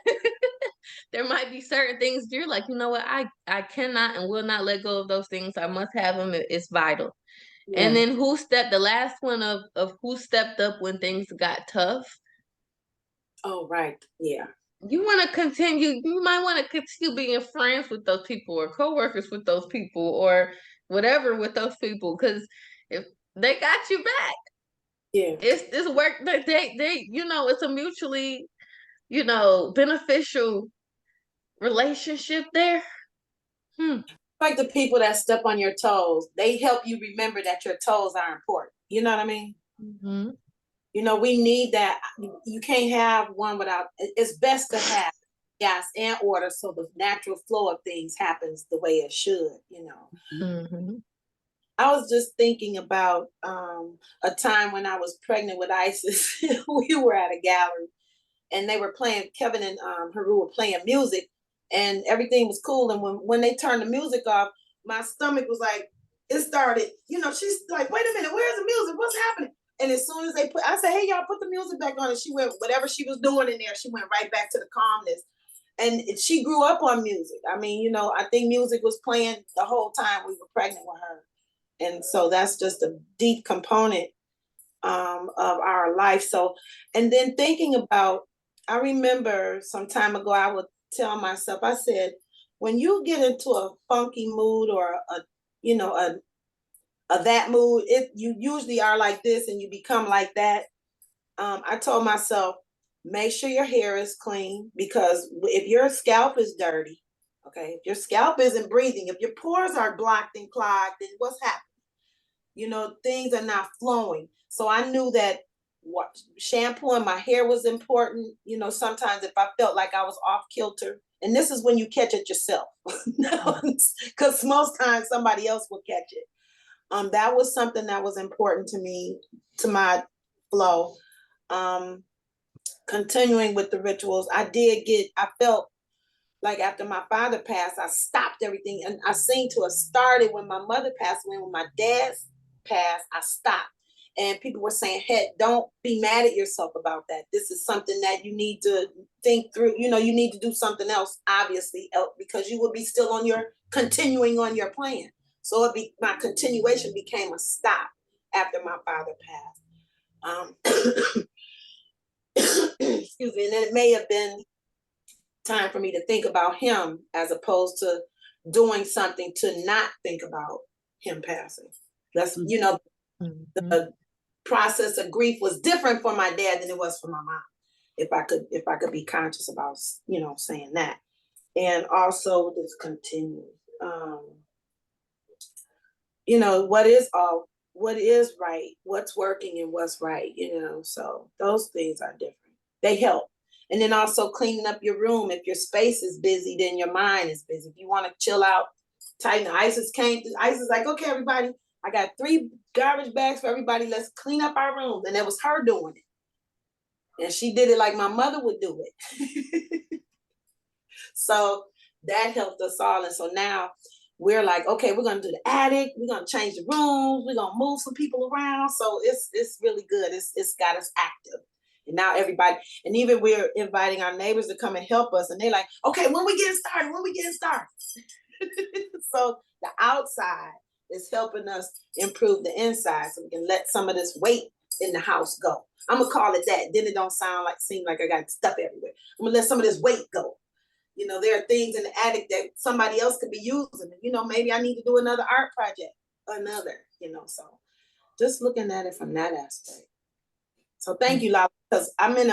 there might be certain things you're like, you know what, I cannot and will not let go of those things. I must have them. It's vital. And Yeah. then the last one of who stepped up when things got tough. Oh, right. Yeah. You want to continue, you might want to continue being friends with those people or coworkers with those people or whatever with those people. Because if they got you back, Yeah. it's work that they it's a mutually, beneficial relationship there. Like the people that step on your toes, they help you remember that your toes are important. You know what I mean? Mm-hmm. We need that. You can't have one without, it's best to have gas and order so the natural flow of things happens the way it should. Mm-hmm. I was just thinking about a time when I was pregnant with Isis. We were at a gallery and they were playing, Kevin and Haru were playing music and everything was cool. And when they turned the music off, my stomach was like, it started, she's like, wait a minute, where's the music? What's happening? And as soon as I said, hey, y'all, put the music back on. And she went, whatever she was doing in there, she went right back to the calmness. And she grew up on music. I mean, I think music was playing the whole time we were pregnant with her. And so that's just a deep component of our life. So, and then thinking about, I remember some time ago, I would tell myself, I said, when you get into a funky mood or a that mood, you usually are like this and you become like that. I told myself, make sure your hair is clean because if your scalp is dirty, okay, if your scalp isn't breathing, if your pores are blocked and clogged, then what's happening? Things are not flowing. So I knew that shampooing my hair was important. Sometimes if I felt like I was off kilter, and this is when you catch it yourself, because most times somebody else will catch it. That was something that was important to me, to my flow. Continuing with the rituals, I felt like after my father passed, I stopped everything. And I seem to have started when my mother passed away. When my dad passed, I stopped. And people were saying, hey, don't be mad at yourself about that. This is something that you need to think through. You need to do something else, obviously, because you would be still continuing on your plan. So my continuation became a stop after my father passed. Excuse me. And then it may have been time for me to think about him as opposed to doing something to not think about him passing. That's, the process of grief was different for my dad than it was for my mom. If I could be conscious about, saying that. And also this continue, what is right, what's working and what's right, so those things are different. They help. And then also cleaning up your room. If your space is busy, then your mind is busy. If you want to chill out, tighten. Isis like, okay, everybody, I got 3 garbage bags for everybody. Let's clean up our room. And it was her doing it. And she did it like my mother would do it. So that helped us all. And so now we're like, okay, we're going to do the attic. We're going to change the rooms. We're going to move some people around. So it's really good. It's got us active. And now everybody, and even we're inviting our neighbors to come and help us. And they're like, okay, when we getting started? So the outside is helping us improve the inside so we can let some of this weight in the house go. I'm gonna call it that. Then it don't seem like I got stuff everywhere. I'm gonna let some of this weight go. You know, there are things in the attic that somebody else could be using. You know, maybe I need to do another art project, so just looking at it from that aspect. So thank you, Lala, because I'm in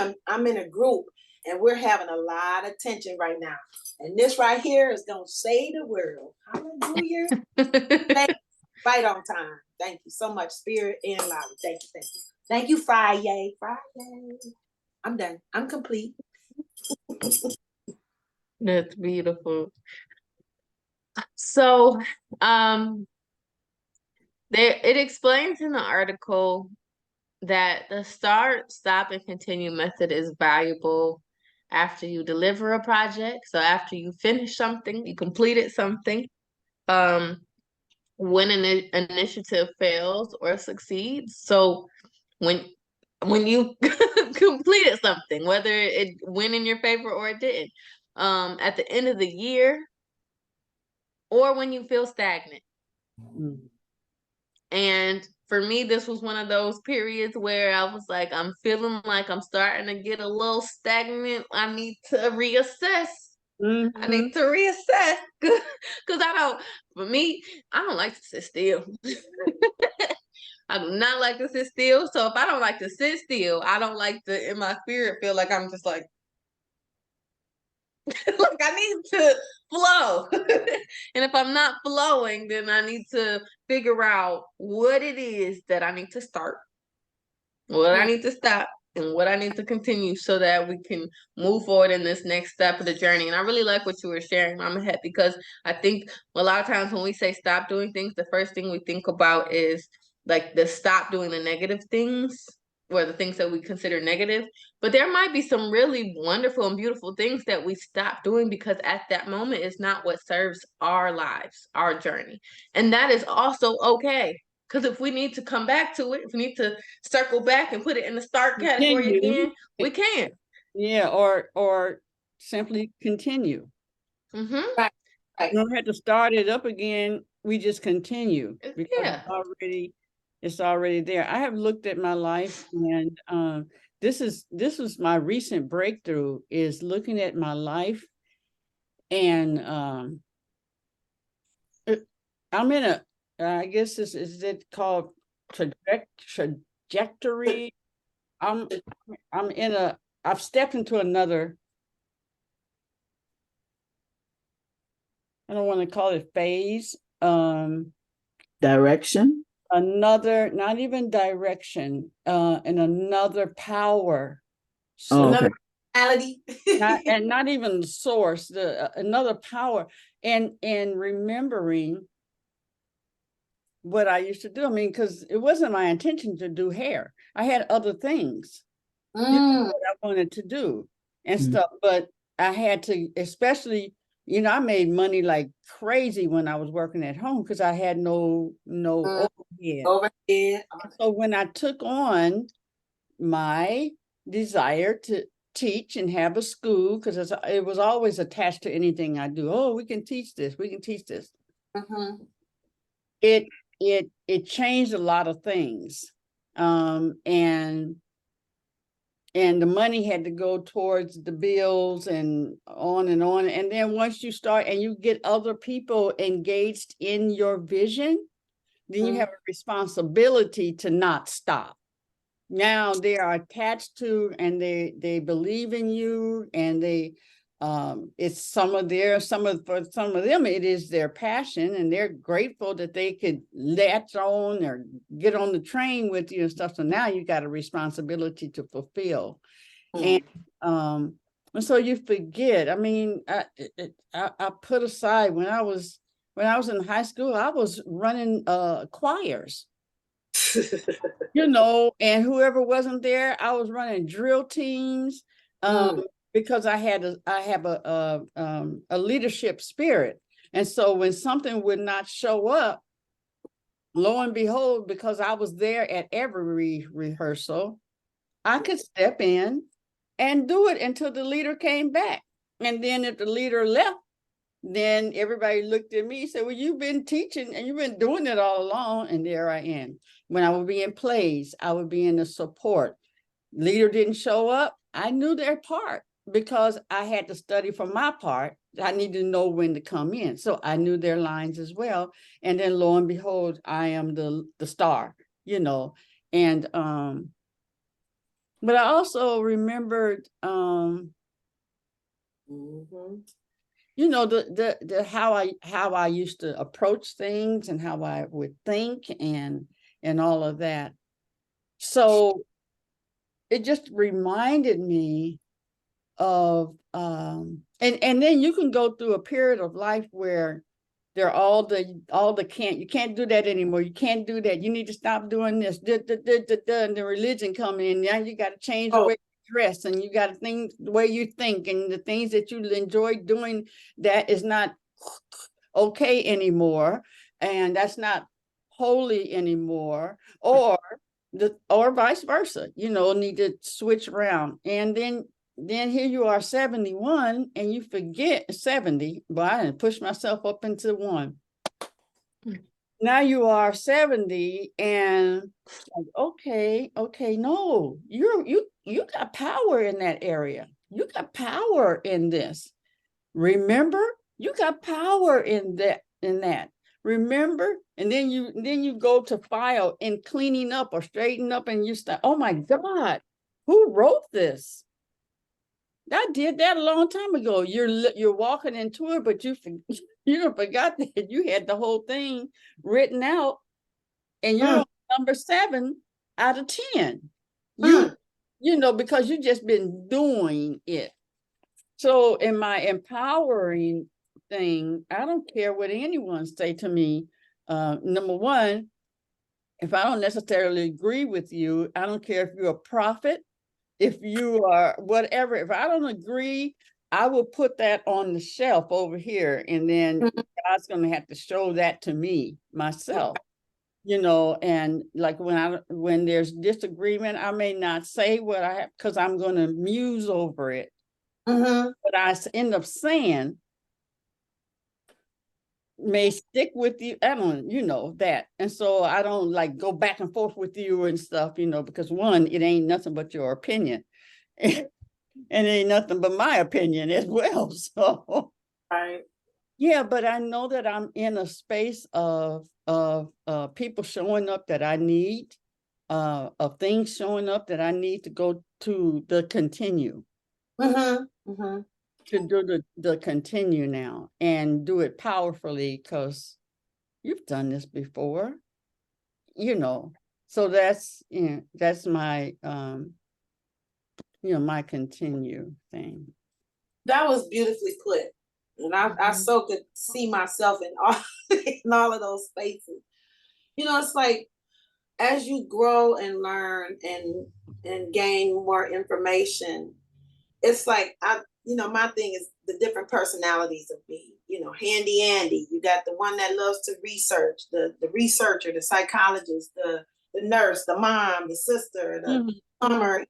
a group and we're having a lot of tension right now. And this right here is gonna save the world. Hallelujah. Right on time. Thank you so much, Spirit and Lala. Thank you. Thank you, Friday. I'm done. I'm complete. That's beautiful. So, it explains in the article that the start, stop, and continue method is valuable after you deliver a project. So after you finish something, you completed something. When an initiative fails or succeeds. So when you completed something, whether it went in your favor or it didn't, at the end of the year, or when you feel stagnant. And for me, this was one of those periods where I was like, I'm feeling like I'm starting to get a little stagnant. I need to reassess. I need to reassess because for me, I don't like to sit still. I do not like to sit still. So if I don't like to sit still, I don't like to, in my spirit, feel like I'm just like, like I need to flow. And if I'm not flowing, then I need to figure out what it is that I need to start, what I need to stop, and what I need to continue so that we can move forward in this next step of the journey. And I really like what you were sharing, Mama Het, because I think a lot of times when we say stop doing things, the first thing we think about is like the stop doing the negative things or the things that we consider negative. But there might be some really wonderful and beautiful things that we stop doing because at that moment it's not what serves our lives, our journey. And that is also okay. Because if we need to come back to it, if we need to circle back and put it in the start category again, we can. Yeah, or simply continue. Right. You don't have to start it up again. We just continue because Yeah. it's already there. I have looked at my life, and this was my recent breakthrough, is looking at my life, and I'm in a, I guess this is it called trajectory. I've stepped into another, I don't want to call it phase. Direction? Another, not even direction, and another power. Oh, okay. Reality. Not even the source, another power, and remembering what I used to do. I mean, because it wasn't my intention to do hair. I had other things that I wanted to do and stuff, but I had to, especially, I made money like crazy when I was working at home because I had no overhead. So when I took on my desire to teach and have a school, because it was always attached to anything I do. Oh, we can teach this. We can teach this. It changed a lot of things, and the money had to go towards the bills and on. And then once you start and you get other people engaged in your vision, then you have a responsibility to not stop. Now they are attached to, and they believe in you, and it's for some of them, it is their passion, and they're grateful that they could latch on or get on the train with you and stuff. So now you got a responsibility to fulfill. And so you forget. I mean, I put aside when I was in high school, I was running choirs. And whoever wasn't there, I was running drill teams, because I have a leadership spirit. And so when something would not show up, lo and behold, because I was there at every rehearsal, I could step in and do it until the leader came back. And then if the leader left, then everybody looked at me and said, well, you've been teaching and you've been doing it all along. And there I am. When I would be in plays, I would be in the support. Leader didn't show up. I knew their part because I had to study for my part. I needed to know when to come in. So I knew their lines as well. And then lo and behold, I am the star, you know. And but I also remembered you know, the how I used to approach things and how I would think and all of that. So it just reminded me of and then you can go through a period of life where they're all the you can't do that anymore. You can't do that. You need to stop doing this. And the religion come in. Now you got to change the way you dress, and you got to think the way you think, and the things that you enjoy doing that is not okay anymore, and that's not holy anymore, or vice versa. You know, need to switch around, and then here you are 71 and you forget 70, but I didn't push myself up into one. Now you are 70 and okay, no, you got power in that area. You got power in this. Remember, you got power in that. Remember, and then you go to file and cleaning up or straighten up, and you start, oh my God, who wrote this? I did that a long time ago. You're walking into it, but you forgot that you had the whole thing written out, and you're on number 7 out of 10. You know, because you just been doing it. So in my empowering thing, I don't care what anyone say to me. Number one, if I don't necessarily agree with you, I don't care if you're a prophet, if you are whatever, if I don't agree, I will put that on the shelf over here. And then God's going to have to show that to me myself, you know. And like when there's disagreement, I may not say what I have because I'm going to muse over it. But I end up saying may stick with you. I don't, you know, that. And so I don't like go back and forth with you and stuff, you know, because one, it ain't nothing but your opinion. And it ain't nothing but my opinion as well. So right. Yeah, but I know that I'm in a space of people showing up that I need, of things showing up that I need to go to the continue. To do the continue now and do it powerfully, because you've done this before, you know. So that's my my continue thing. That was beautifully put. And I so could see myself in all of those spaces. You know, it's like as you grow and learn and gain more information, it's like my thing is the different personalities of me. You know, Handy Andy. You got the one that loves to research, the researcher, the psychologist, the nurse, the mom, the sister, the plumber,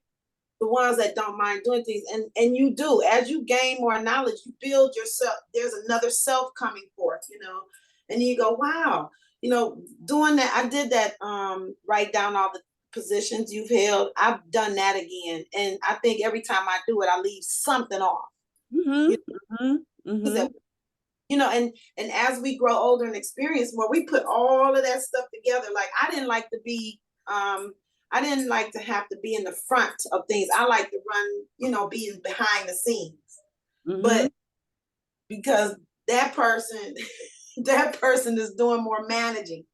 the ones that don't mind doing things. And you do, as you gain more knowledge, you build yourself. There's another self coming forth, you know, and you go, wow, you know, doing that. I did that, write down all the positions you've held. I've done that again. And I think every time I do it, I leave something off. You know, and as we grow older and experience more, we put all of that stuff together. Like I didn't like to have to be in the front of things. I like to run, you know, be behind the scenes. But because that person is doing more managing.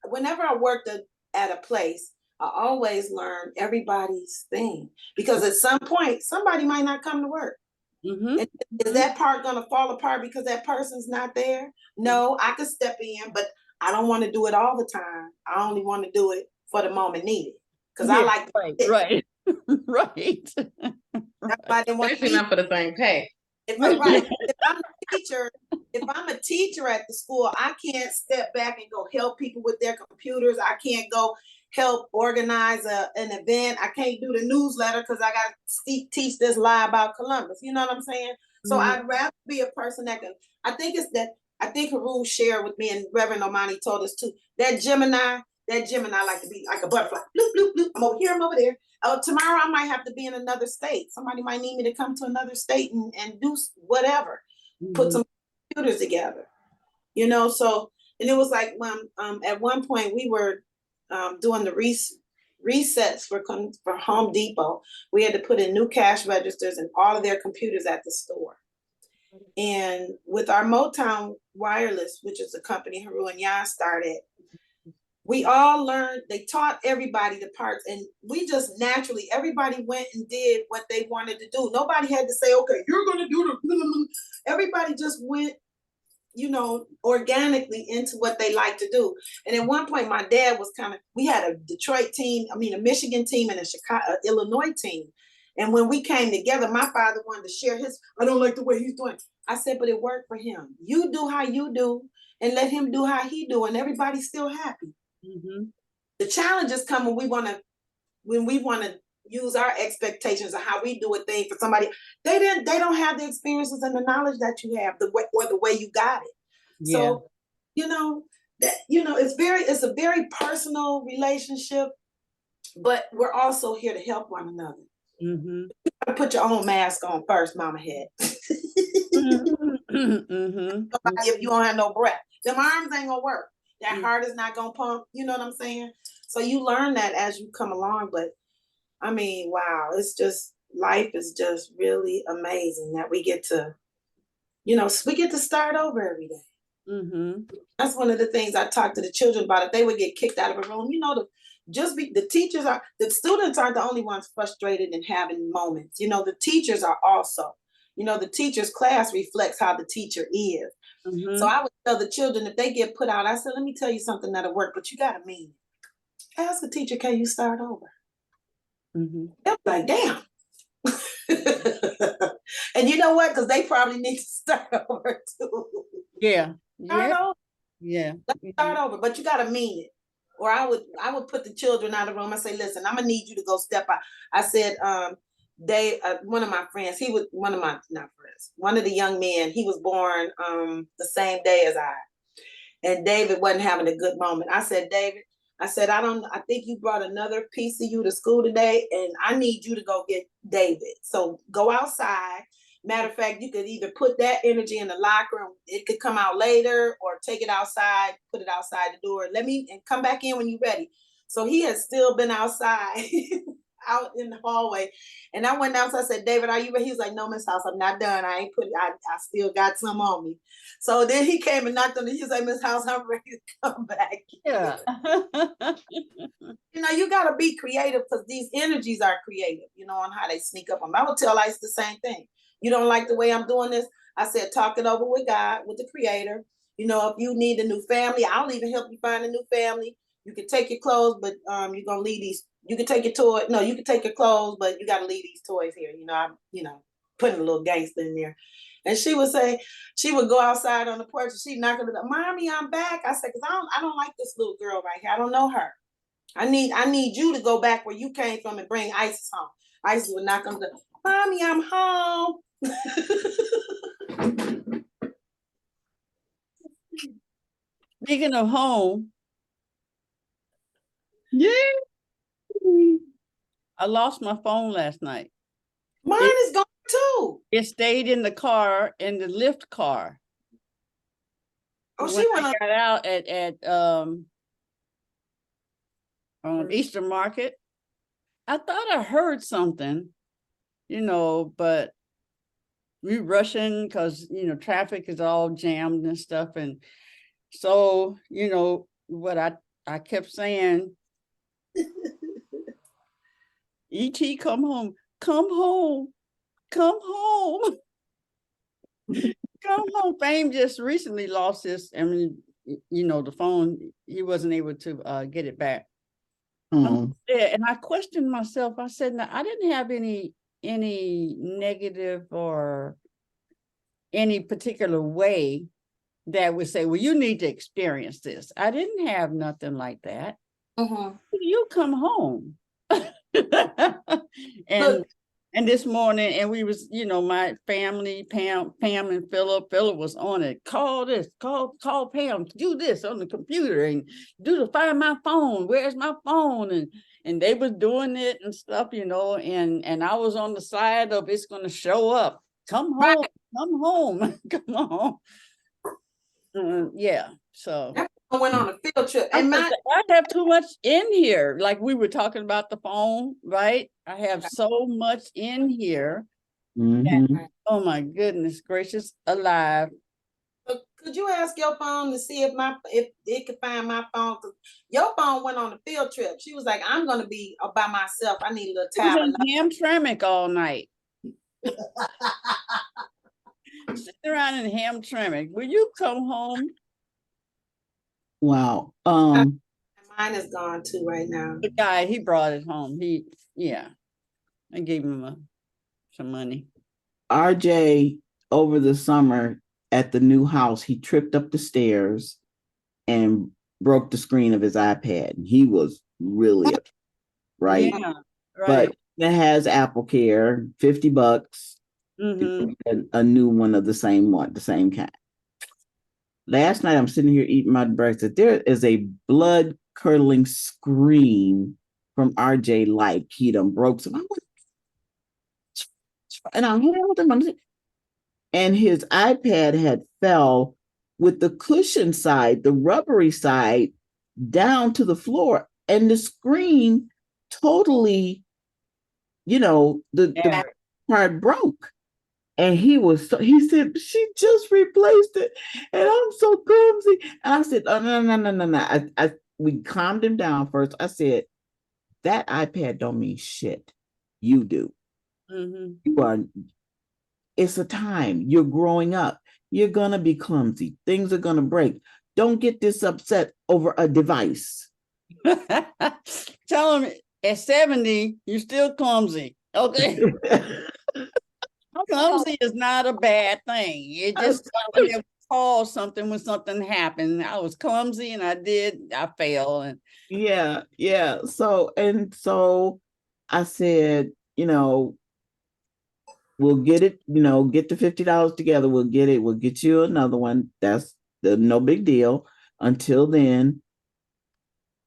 Whenever I worked at a place, I always learn everybody's thing, because at some point somebody might not come to work. And is that part going to fall apart because that person's not there? No, I could step in, but I don't want to do it all the time. I only want to do it for the moment needed, because I like right. That's why I didn't want Especially not for the same pay. If I'm a teacher at the school, I can't step back and go help people with their computers. I can't go help organize an event. I can't do the newsletter because I got to teach this lie about Columbus. You know what I'm saying? So I'd rather be a person that can, I think Haru shared with me, and Reverend Omani told us too, that Gemini like to be like a butterfly. Bloop, bloop, bloop. I'm over here, I'm over there. Oh, tomorrow I might have to be in another state. Somebody might need me to come to another state and do whatever, put some computers together, so, and it was like when, at one point we were doing the resets for Home Depot. We had to put in new cash registers and all of their computers at the store. And with our Motown Wireless, which is a company Haru and Yan started, we all learned, they taught everybody the parts, and we just naturally, everybody went and did what they wanted to do. Nobody had to say, okay, you're going to do the, everybody just went, organically into what they like to do. And at one point, my dad was we had a Detroit team, a Michigan team and a Chicago, Illinois team. And when we came together, my father wanted to share I don't like the way he's doing. I said, but it worked for him. You do how you do and let him do how he do, and everybody's still happy. The challenges come when we want to use our expectations of how we do a thing for somebody. They don't have the experiences and the knowledge that you have, the way you got it. Yeah. So, it's a very personal relationship, but we're also here to help one another. You gotta put your own mask on first, Mama Head. If you don't have no breath, them arms ain't gonna work. That heart is not gonna pump. You know what I'm saying? So you learn that as you come along. But wow, it's just, life is just really amazing that we get to, we get to start over every day. That's one of the things I talk to the children about. If they would get kicked out of a room, the students aren't the only ones frustrated and having moments. The teachers are also, the teacher's class reflects how the teacher is. So I would tell the children, if they get put out, I said, let me tell you something that'll work, but you gotta mean it. Ask a teacher, can you start over? They're like, damn. And you know what? Because they probably need to start over too. Start over. Let's start over, but you gotta mean it. Or I would put the children out of the room. I say, listen, I'm gonna need you to go step out. I said, one of my friends, one of the young men, he was born the same day as I. And David wasn't having a good moment. I said, David, I think you brought another piece of you to school today, and I need you to go get David. So go outside. Matter of fact, you could either put that energy in the locker and it could come out later, or take it outside, put it outside the door. And come back in when you're ready. So he has still been outside, out in the hallway. And I went outside, I said, David, are you ready? He was like, no, Miss House, I'm not done. I still got some on me. So then he came and knocked on the, he was like, Miss House, I'm ready to come back. Yeah. You got to be creative, because these energies are creative, on how they sneak up on me. I would tell Ice the same thing. You don't like the way I'm doing this? I said, talk it over with God, with the Creator. If you need a new family, I'll even help you find a new family. You can take your clothes, but you're gonna leave these. You can take your toy. No, you can take your clothes, but you got to leave these toys here. I'm putting a little gangster in there. And she would say, she would go outside on the porch and she'd knock on the door. Mommy, I'm back. I said, because I don't like this little girl right here. I don't know her. I need you to go back where you came from and bring Isis home. Isis would knock on the door. Mommy, I'm home. Speaking of home, I lost my phone last night. Mine is gone too. It stayed in the car, in the lift car. Oh, when I got out at Easter Market. I thought I heard something, but we rushing because traffic is all jammed and stuff, and so what I kept saying, E.T. come home, come home, come home. Come home. Fame just recently lost his, the phone, he wasn't able to get it back. And I questioned myself. I said, now, I didn't have any negative or any particular way that would say, well, you need to experience this. I didn't have nothing like that. You come home. And And this morning, and we was, my family, Pam and Philip was on it. Call this, call Pam, do this on the computer and find my phone. Where's my phone? And they was doing it and stuff, and I was on the side of it's gonna show up. Come home, come home, come on. Yeah, so. I went on a field trip. I And have too much in here. Like we were talking about the phone, right? I have so much in here. Mhm. Oh my goodness gracious alive. could you ask your phone to see if it could find my phone? 'Cause your phone went on a field trip. She was like, I'm gonna be by myself. I need a little I was time. in Hamtramck all night. Sitting around in Hamtramck. Will you come home? Wow. Mine is gone too right now. The guy, he brought it home. I gave him some money. RJ, over the summer at the new house, he tripped up the stairs and broke the screen of his iPad. He was really upset, right? Yeah, But right. it has Apple Care, $50. A new one of the same kind. Last night, I'm sitting here eating my breakfast. There is a blood curdling scream from RJ, like he done broke some. And I held him, and his iPad had fell with the cushion side, the rubbery side, down to the floor, and the screen totally, the back part broke. And he said, she just replaced it. And I'm so clumsy. And I said, oh, no. We calmed him down first. I said, that iPad don't mean shit. You do. It's a time. You're growing up. You're going to be clumsy. Things are going to break. Don't get this upset over a device. Tell him at 70, you're still clumsy. Okay. Clumsy is not a bad thing. It just caused something when something happened. I was clumsy and I failed. And yeah. So I said, we'll get it, get the $50 together. We'll get it. We'll get you another one. That's no big deal. Until then,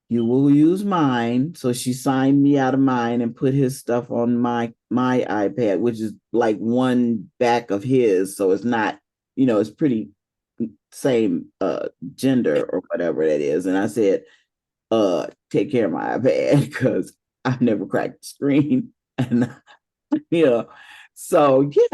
you will use mine. So she signed me out of mine and put his stuff on my iPad, which is like one back of his. So it's not, it's pretty same gender or whatever that is. And I said, take care of my iPad because I've never cracked the screen. And so he,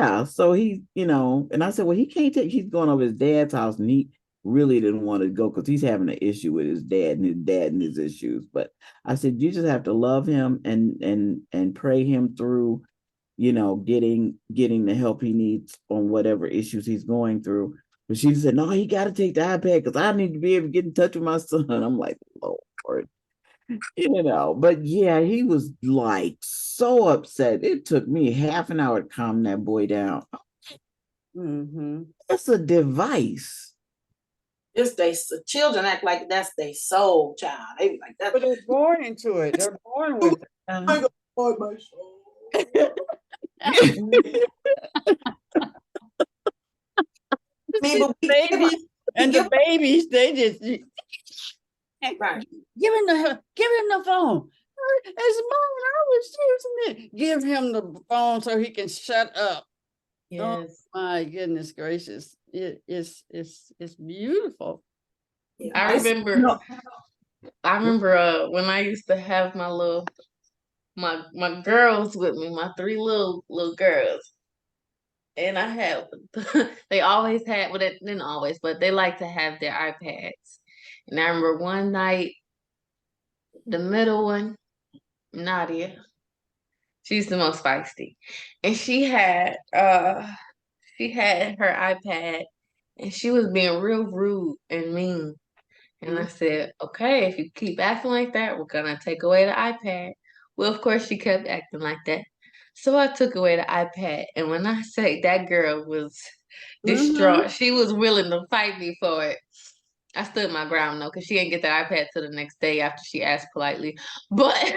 and I said, well, he's going over his dad's house, and he really didn't want to go because he's having an issue with his dad and his issues. But I said, you just have to love him and pray him through, getting the help he needs on whatever issues he's going through. But she said, no, he got to take the iPad because I need to be able to get in touch with my son. I'm like, Lord. But yeah, he was like so upset. It took me half an hour to calm that boy down. It's a device. Children act like that's their soul, child. They be like that. But they're born into it. They're born with it. I'm gonna find my soul. The babies, they just right. Give him the phone. As mom, I was using it. Give him the phone so he can shut up. Yes. Oh my goodness gracious. It's beautiful. Yeah. I remember when I used to have my girls with me, my three little girls. And I have, they always had, well, they didn't always, but they like to have their iPads. And I remember one night, the middle one, Nadia, she's the most feisty. And she had her iPad and she was being real rude and mean. And I said, okay, if you keep acting like that, we're gonna take away the iPad. Well, of course, she kept acting like that. So I took away the iPad. And when I say that girl was distraught, she was willing to fight me for it. I stood my ground though, because she didn't get that iPad till the next day after she asked politely. But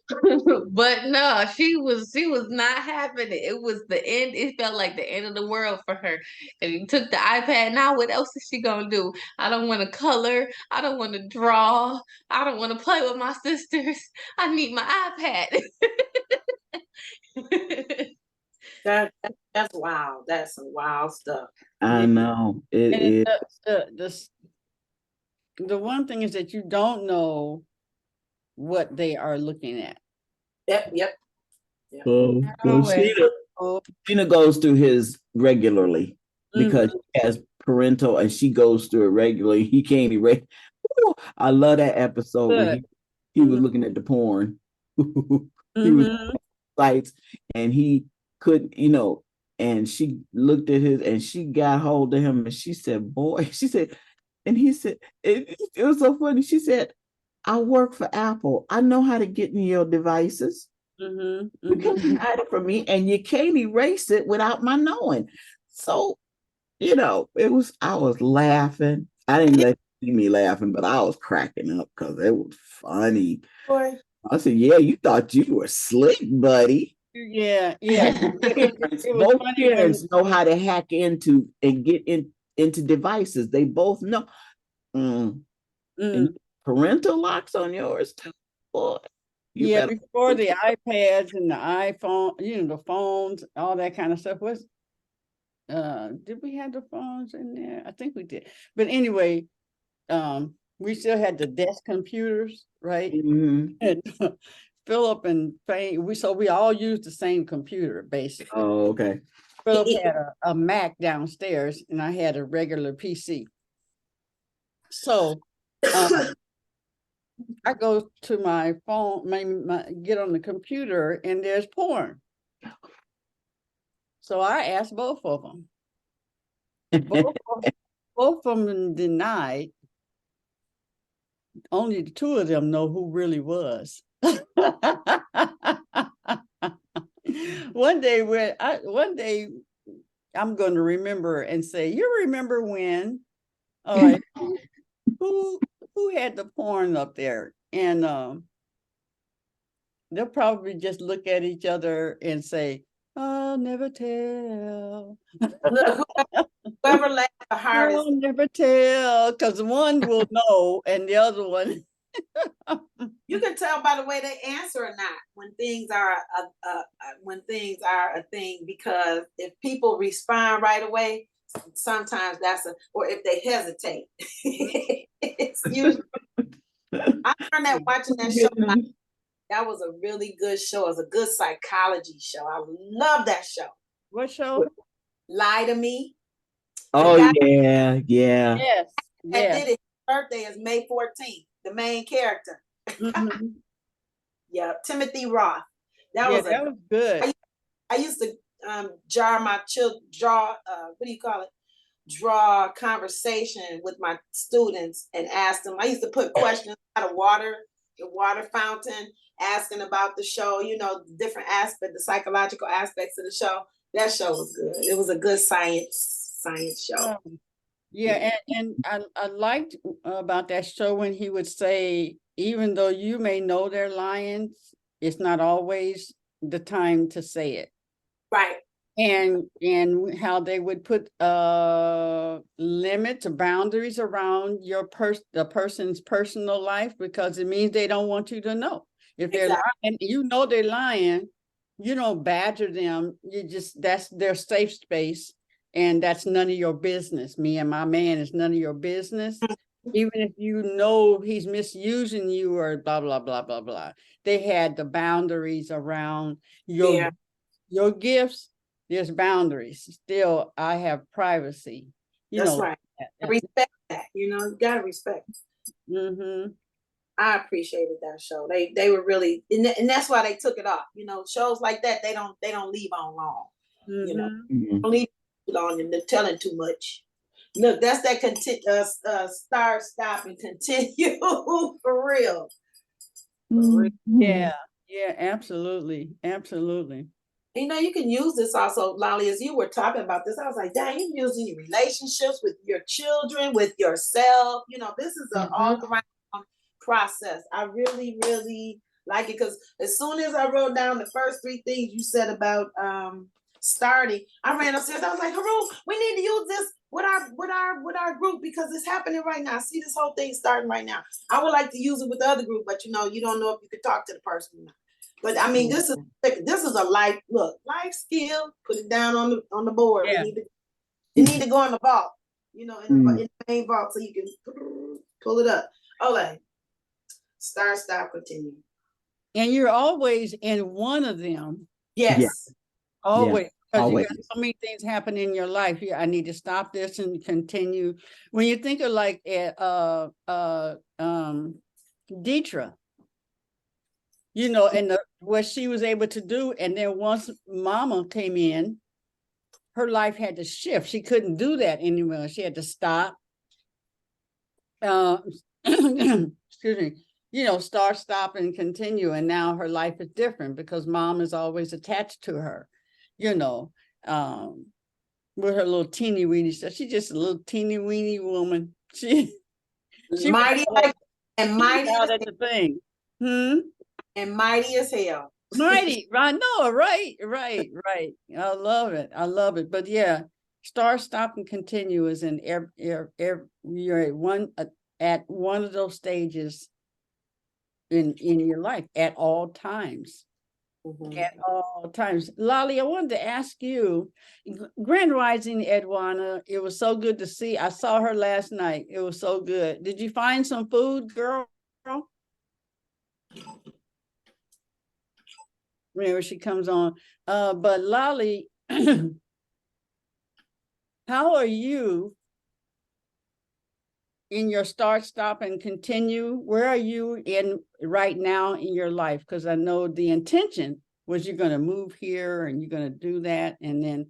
But no, she was not having it. It was the end. It felt like the end of the world for her. And you took the iPad. Now what else is she gonna do? I don't want to color. I don't want to draw. I don't want to play with my sisters. I need my iPad. That's wild. That's some wild stuff. I know it And is. the one thing is that you don't know what they are looking at. Yep. So Always. Sheena goes through his regularly because Mhm. she has parental and she goes through it regularly. He can't erase. I love that episode when he was looking at the porn. He was sites and he couldn't, and she looked at his and she got hold of him and she said, boy, she said, and he said, it was so funny. She said, I work for Apple. I know how to get in your devices. You can't hide it from me, and you can't erase it without my knowing. So, I was laughing. I didn't let you see me laughing, but I was cracking up because it was funny. Boy. I said, yeah, you thought you were slick, buddy. Yeah. Both parents know how to hack into and get into devices. They both know. And parental locks on yours too, boy. Before the iPads and the iPhone, the phones, all that kind of stuff was. Did we have the phones in there? I think we did. But anyway, we still had the desk computers, right? And Philip and Fane, we all used the same computer basically. Oh, okay. Philip had a Mac downstairs, and I had a regular PC. So I go to my phone, get on the computer, and there's porn. So I asked both of them. Both of them denied. Only the two of them know who really was. One day I'm going to remember and say, you remember when? All right. Who had the porn up there? And they'll probably just look at each other and say, I'll never tell. Whoever laughed the hardest. I'll never tell, because one will know and the other one. You can tell by the way they answer or not when things are a thing, because if people respond right away, sometimes or if they hesitate. It's usually, I learned that watching that show. That was a really good show. It was a good psychology show. I love that show. What show? Lie to Me. Oh, yeah. Yes. That did it. His birthday is May 14th. The main character. Yeah, Timothy Roth. That was good. I used to draw draw conversation with my students and ask them. I used to put questions out of the water fountain, asking about the show, different aspects, the psychological aspects of the show. That show was good. It was a good science show. Yeah, and I liked about that show when he would say, even though you may know they're lying, it's not always the time to say it. Right. And how they would put limits or boundaries around the person's personal life, because it means they don't want you to know. If they're lying, they're lying, you don't badger them. That's their safe space. And that's none of your business. Me and my man is none of your business. Even if he's misusing you or blah, blah, blah, blah, blah. They had the boundaries around your gifts. There's boundaries. Still, I have privacy. That's right. Respect that. You gotta respect. I appreciated that show. They were really, and that's why they took it off. Shows like that, they don't leave on long. Don't leave long and they're telling too much. Look, that's that start, stop, and continue for real. Yeah, absolutely. You can use this also, Lolly, as you were talking about this. I was like, dang, you can use in your relationships with your children, with yourself. This is an all around process. I really, really like it, because as soon as I wrote down the first three things you said about starting, I ran upstairs. I was like, Haru, we need to use this with our group because it's happening right now. I see this whole thing starting right now. I would like to use it with the other group, but you don't know if you could talk to the person or not. But I mean, this is a life skill. Put it down on the board. Yeah. You need to go in the vault, in the main vault so you can pull it up. Okay. Start, stop, continue. And you're always in one of them. Yes. Yeah. Always. Because you Always. got so many things happen in your life. Yeah, I need to stop this and continue. When you think of like Deetra, and what she was able to do, and then once Mama came in, her life had to shift. She couldn't do that anymore. She had to stop. Excuse me. Start, stop, and continue. And now her life is different because Mom is always attached to her. With her little teeny weeny stuff. She's just a little teeny weeny woman. She mighty and mighty out at the thing. And mighty as hell. Mighty, right? No, right. I love it. But yeah, start, stop, and continue is in you're at one of those stages in your life at all times. At all times. Lolly, I wanted to ask you, Grand Rising Edwana, it was so good to see. I saw her last night. It was so good. Did you find some food, girl? Whenever she comes on. But Lolly, how are you in your start, stop, and continue? Where are you in right now in your life? Because I know the intention was you're going to move here and you're going to do that. And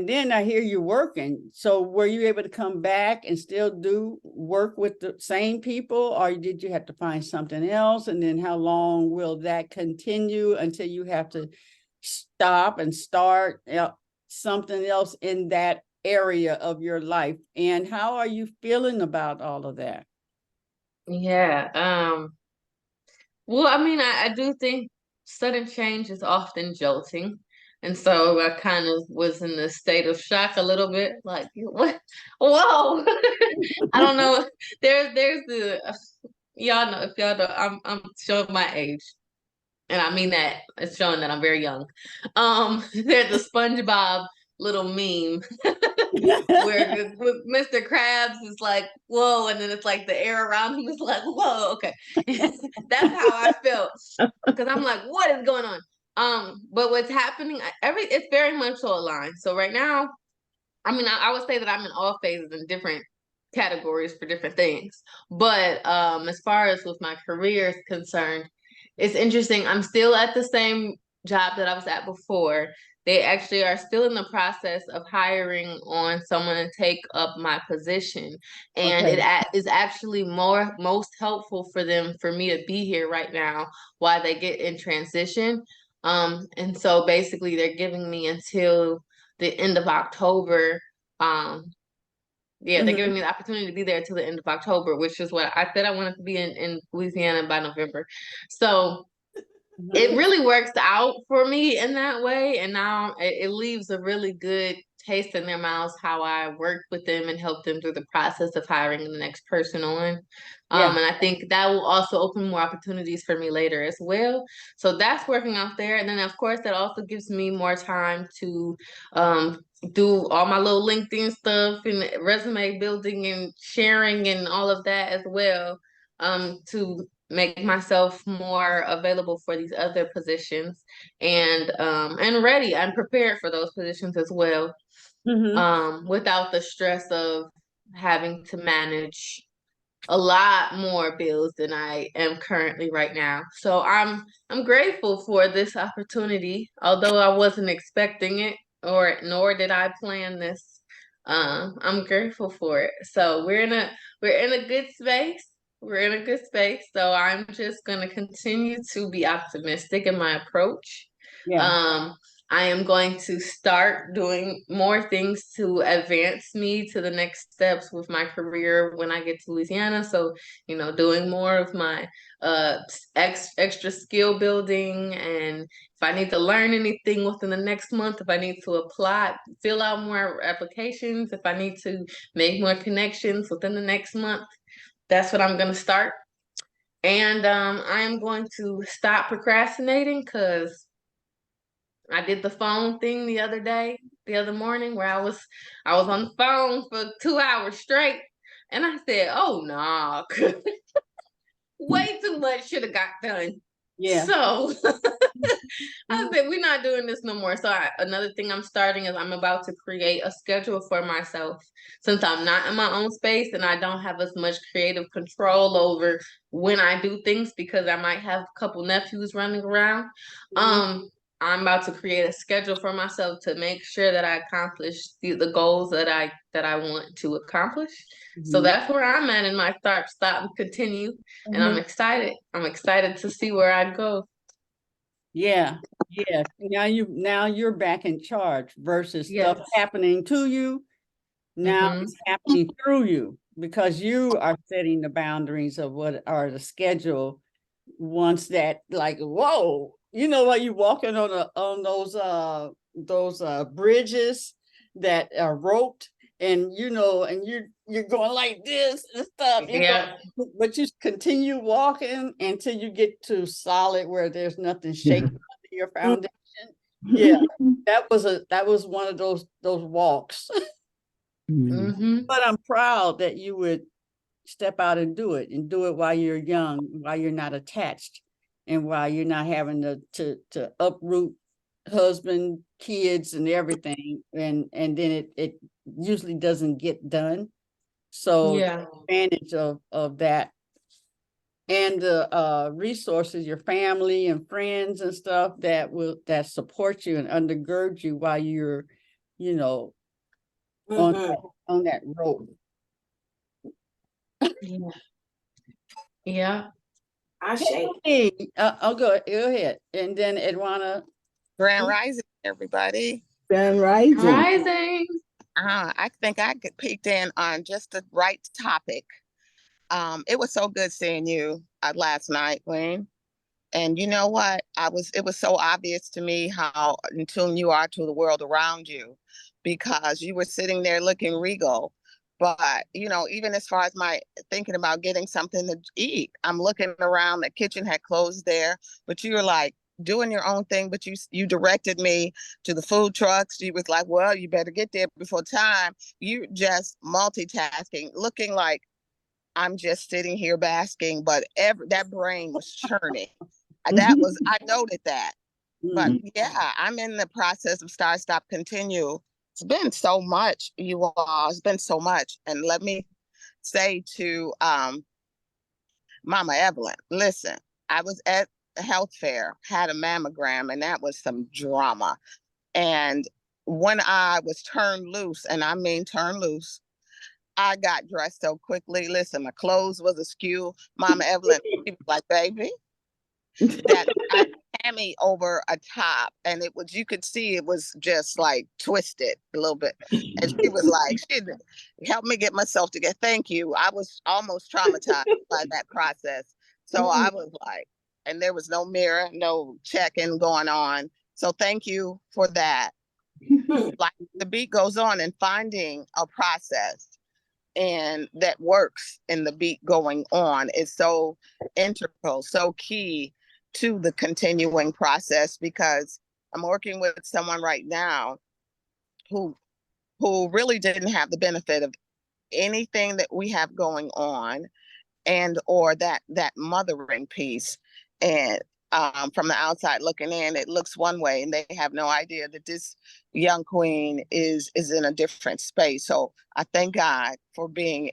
then I hear you working. So were you able to come back and still do work with the same people, or did you have to find something else? And then how long will that continue until you have to stop and start something else in that area of your life? And how are you feeling about all of that? Yeah. Well, I mean, I do think sudden change is often jolting. And so I kind of was in a state of shock a little bit, like, what? Whoa. I don't know. There's y'all know, if y'all know, I'm showing my age. And I mean that it's showing that I'm very young. There's a SpongeBob little meme where Mr. Krabs is like, whoa, and then it's like the air around him is like, whoa, okay. That's how I felt. Because I'm like, what is going on? But what's happening, it's very much so aligned. So right now, I mean, I would say that I'm in all phases in different categories for different things. But as far as with my career is concerned, it's interesting. I'm still at the same job that I was at before. They actually are still in the process of hiring on someone to take up my position. And Okay. it is actually most helpful for me to be here right now while they get in transition. And so basically they're giving me until the end of October. They're giving me the opportunity to be there till the end of October, which is what I said I wanted to be in Louisiana by November. So it really works out for me in that way. And now it leaves a really good taste in their mouths how I worked with them and helped them through the process of hiring the next person on. And I think that will also open more opportunities for me later as well. So that's working out there. And then of course that also gives me more time to do all my little LinkedIn stuff and resume building and sharing and all of that as well, to make myself more available for these other positions and ready. I'm prepared for those positions as well, without the stress of having to manage a lot more bills than I am currently right now. So I'm grateful for this opportunity, although I wasn't expecting it, nor did I plan this. I'm grateful for it. So we're in a good space. We're in a good space. So I'm just gonna continue to be optimistic in my approach. Yeah. I am going to start doing more things to advance me to the next steps with my career when I get to Louisiana. So, doing more of my extra skill building, and if I need to learn anything within the next month, if I need to apply, fill out more applications, if I need to make more connections within the next month, that's what I'm going to start. And I am going to stop procrastinating because I did the phone thing the other morning, where I was on the phone for 2 hours straight, and I said, "Oh no, way too much should have got done." Yeah. So I said, we're not doing this no more. So another thing I'm starting is I'm about to create a schedule for myself, since I'm not in my own space and I don't have as much creative control over when I do things, because I might have a couple nephews running around. Um, I'm about to create a schedule for myself to make sure that I accomplish the goals that I want to accomplish. So that's where I'm at in my start, stop, and continue. And I'm excited. I'm excited to see where I go. Yeah. Yeah. Now you're back in charge versus stuff Yes. happening to you. Now Mhm. it's happening through you because you are setting the boundaries of what are the schedule. Once that, like, whoa, while you walking on those bridges that are roped, and and you're going like this and stuff, Yeah. but you continue walking until you get to solid where there's nothing shaking under your foundation. Yeah, that was one of those walks. Mhm. But I'm proud that you would step out and do it while you're young, while you're not attached, and while you're not having to uproot husband, kids, and everything. And then it usually doesn't get done. So Yeah. advantage of that, and the resources, your family and friends and stuff that support you and undergird you while you're, on on that road. Yeah. Yeah. I shake. Hey, I'll go ahead. And then Edwana. Grand Rising, everybody. Grand Rising. Rising. I think I peeked in on just the right topic. It was so good seeing you last night, Wayne. And you know what? It was so obvious to me how in tune you are to the world around you, because you were sitting there looking regal. But, even as far as my thinking about getting something to eat, I'm looking around, the kitchen had closed there, but you were like doing your own thing, but you directed me to the food trucks. You was like, well, you better get there before time. You just multitasking, looking like I'm just sitting here basking, but that brain was churning. I noted that. But yeah, I'm in the process of start, stop, continue. It's been so much, you all. It's been so much. And let me say to Mama Evelyn, listen, I was at a health fair, had a mammogram, and that was some drama. And when I was turned loose, and I mean turned loose, I got dressed so quickly. Listen, my clothes was askew. Mama Evelyn, she was like, baby, that I hammy over a top, and you could see it was just like twisted a little bit. And she was like, she helped me get myself together. Thank you. I was almost traumatized by that process. So I was like, and there was no mirror, no checking going on. So thank you for that. Like the beat goes on, and finding a process and that works in the beat going on is so integral, so key to the continuing process, because I'm working with someone right now who really didn't have the benefit of anything that we have going on, and or that mothering piece. And from the outside looking in, it looks one way, and they have no idea that this young queen is in a different space. So I thank God for being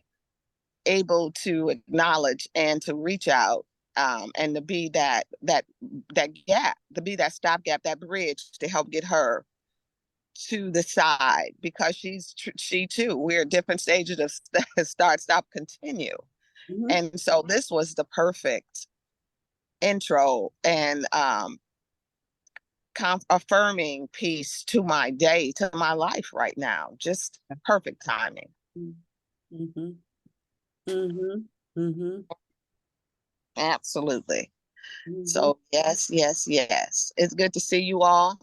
able to acknowledge and to reach out, and to be that gap, to be that stopgap, that bridge to help get her to the side, because she too, we're at different stages of start, stop, continue. And so this was the perfect intro, and affirming piece to my day, to my life right now. Just perfect timing. Mm-hmm. Mm-hmm. Mm-hmm. Absolutely. Mm-hmm. So yes, yes, yes. It's good to see you all.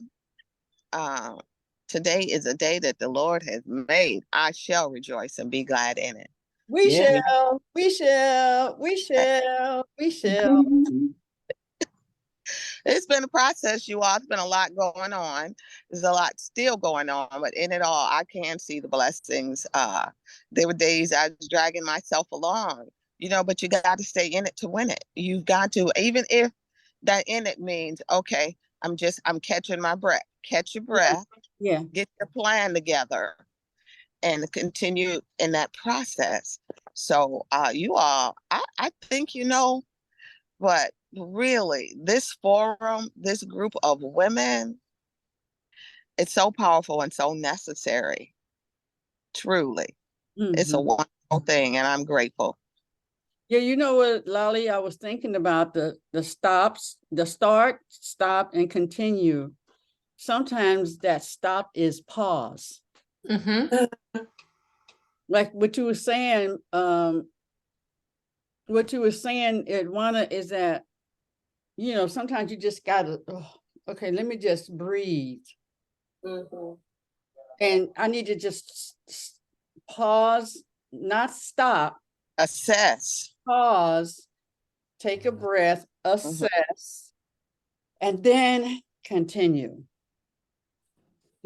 Today is a day that the Lord has made. I shall rejoice and be glad in it. We Yeah. shall, we shall, we shall, we shall. It's been a process, you all. It's been a lot going on. There's a lot still going on, but in it all, I can see the blessings. There were days I was dragging myself along, but you got to stay in it to win it. You've got to, even if that in it means, okay, I'm catching my breath. Catch your breath, Yeah. get your plan together, and continue in that process. So, you all, I think but really, this forum, this group of women, it's so powerful and so necessary. Truly, it's a Mm-hmm. wonderful thing, and I'm grateful. Yeah, you know what, Lolly, I was thinking about the stops, the start, stop, and continue. Sometimes that stop is pause. Mm-hmm. Like what you were saying, Edwana, is that, sometimes you just gotta, okay, let me just breathe. Mm-hmm. And I need to just pause, not stop, Assess. pause, take a breath, assess, and then continue.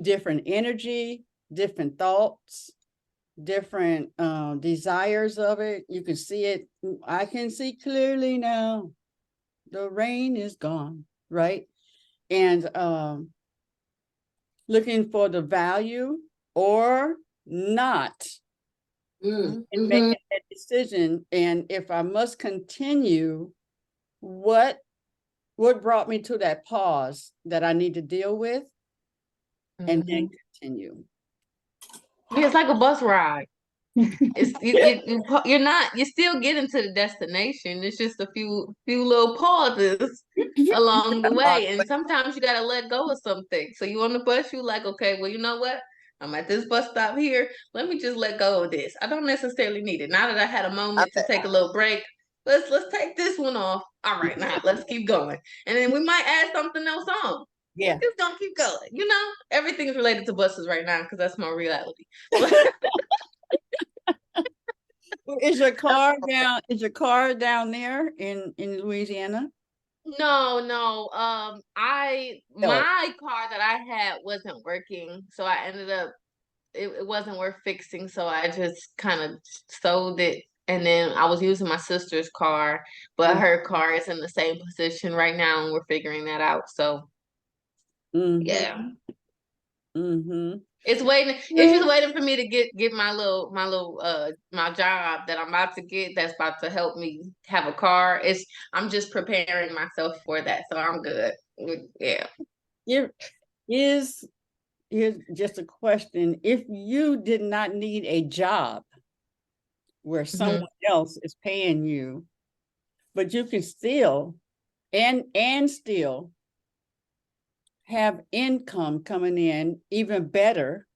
Different energy, different thoughts, different desires of it. You can see it. I can see clearly now. The rain is gone, right? And looking for the value or not, and Mm-hmm. making that decision. And if I must continue, what brought me to that pause that I need to deal with, and then continue. Yeah, it's like a bus ride. It's you're still getting to the destination. It's just a few little pauses along the way. And sometimes you gotta let go of something. So you on the bus, you like, okay, well, you know what? I'm at this bus stop here. Let me just let go of this. I don't necessarily need it. Now that I had a moment to take a little break, let's take this one off. All right, now let's keep going. And then we might add something else on. Yeah. Just don't keep going. Everything is related to buses right now because that's my reality. Is your car down? Is your car down there in Louisiana? No, no. No. My car that I had wasn't working, so I ended up it wasn't worth fixing, so I just kind of sold it. And then I was using my sister's car, but her car is in the same position right now, and we're figuring that out. So yeah. Mm-hmm. It's just waiting for me to get my job that I'm about to get that's about to help me have a car. I'm just preparing myself for that, so I'm good. Yeah. Here's just a question. If you did not need a job where someone else is paying you, but you can still and still have income coming in even better,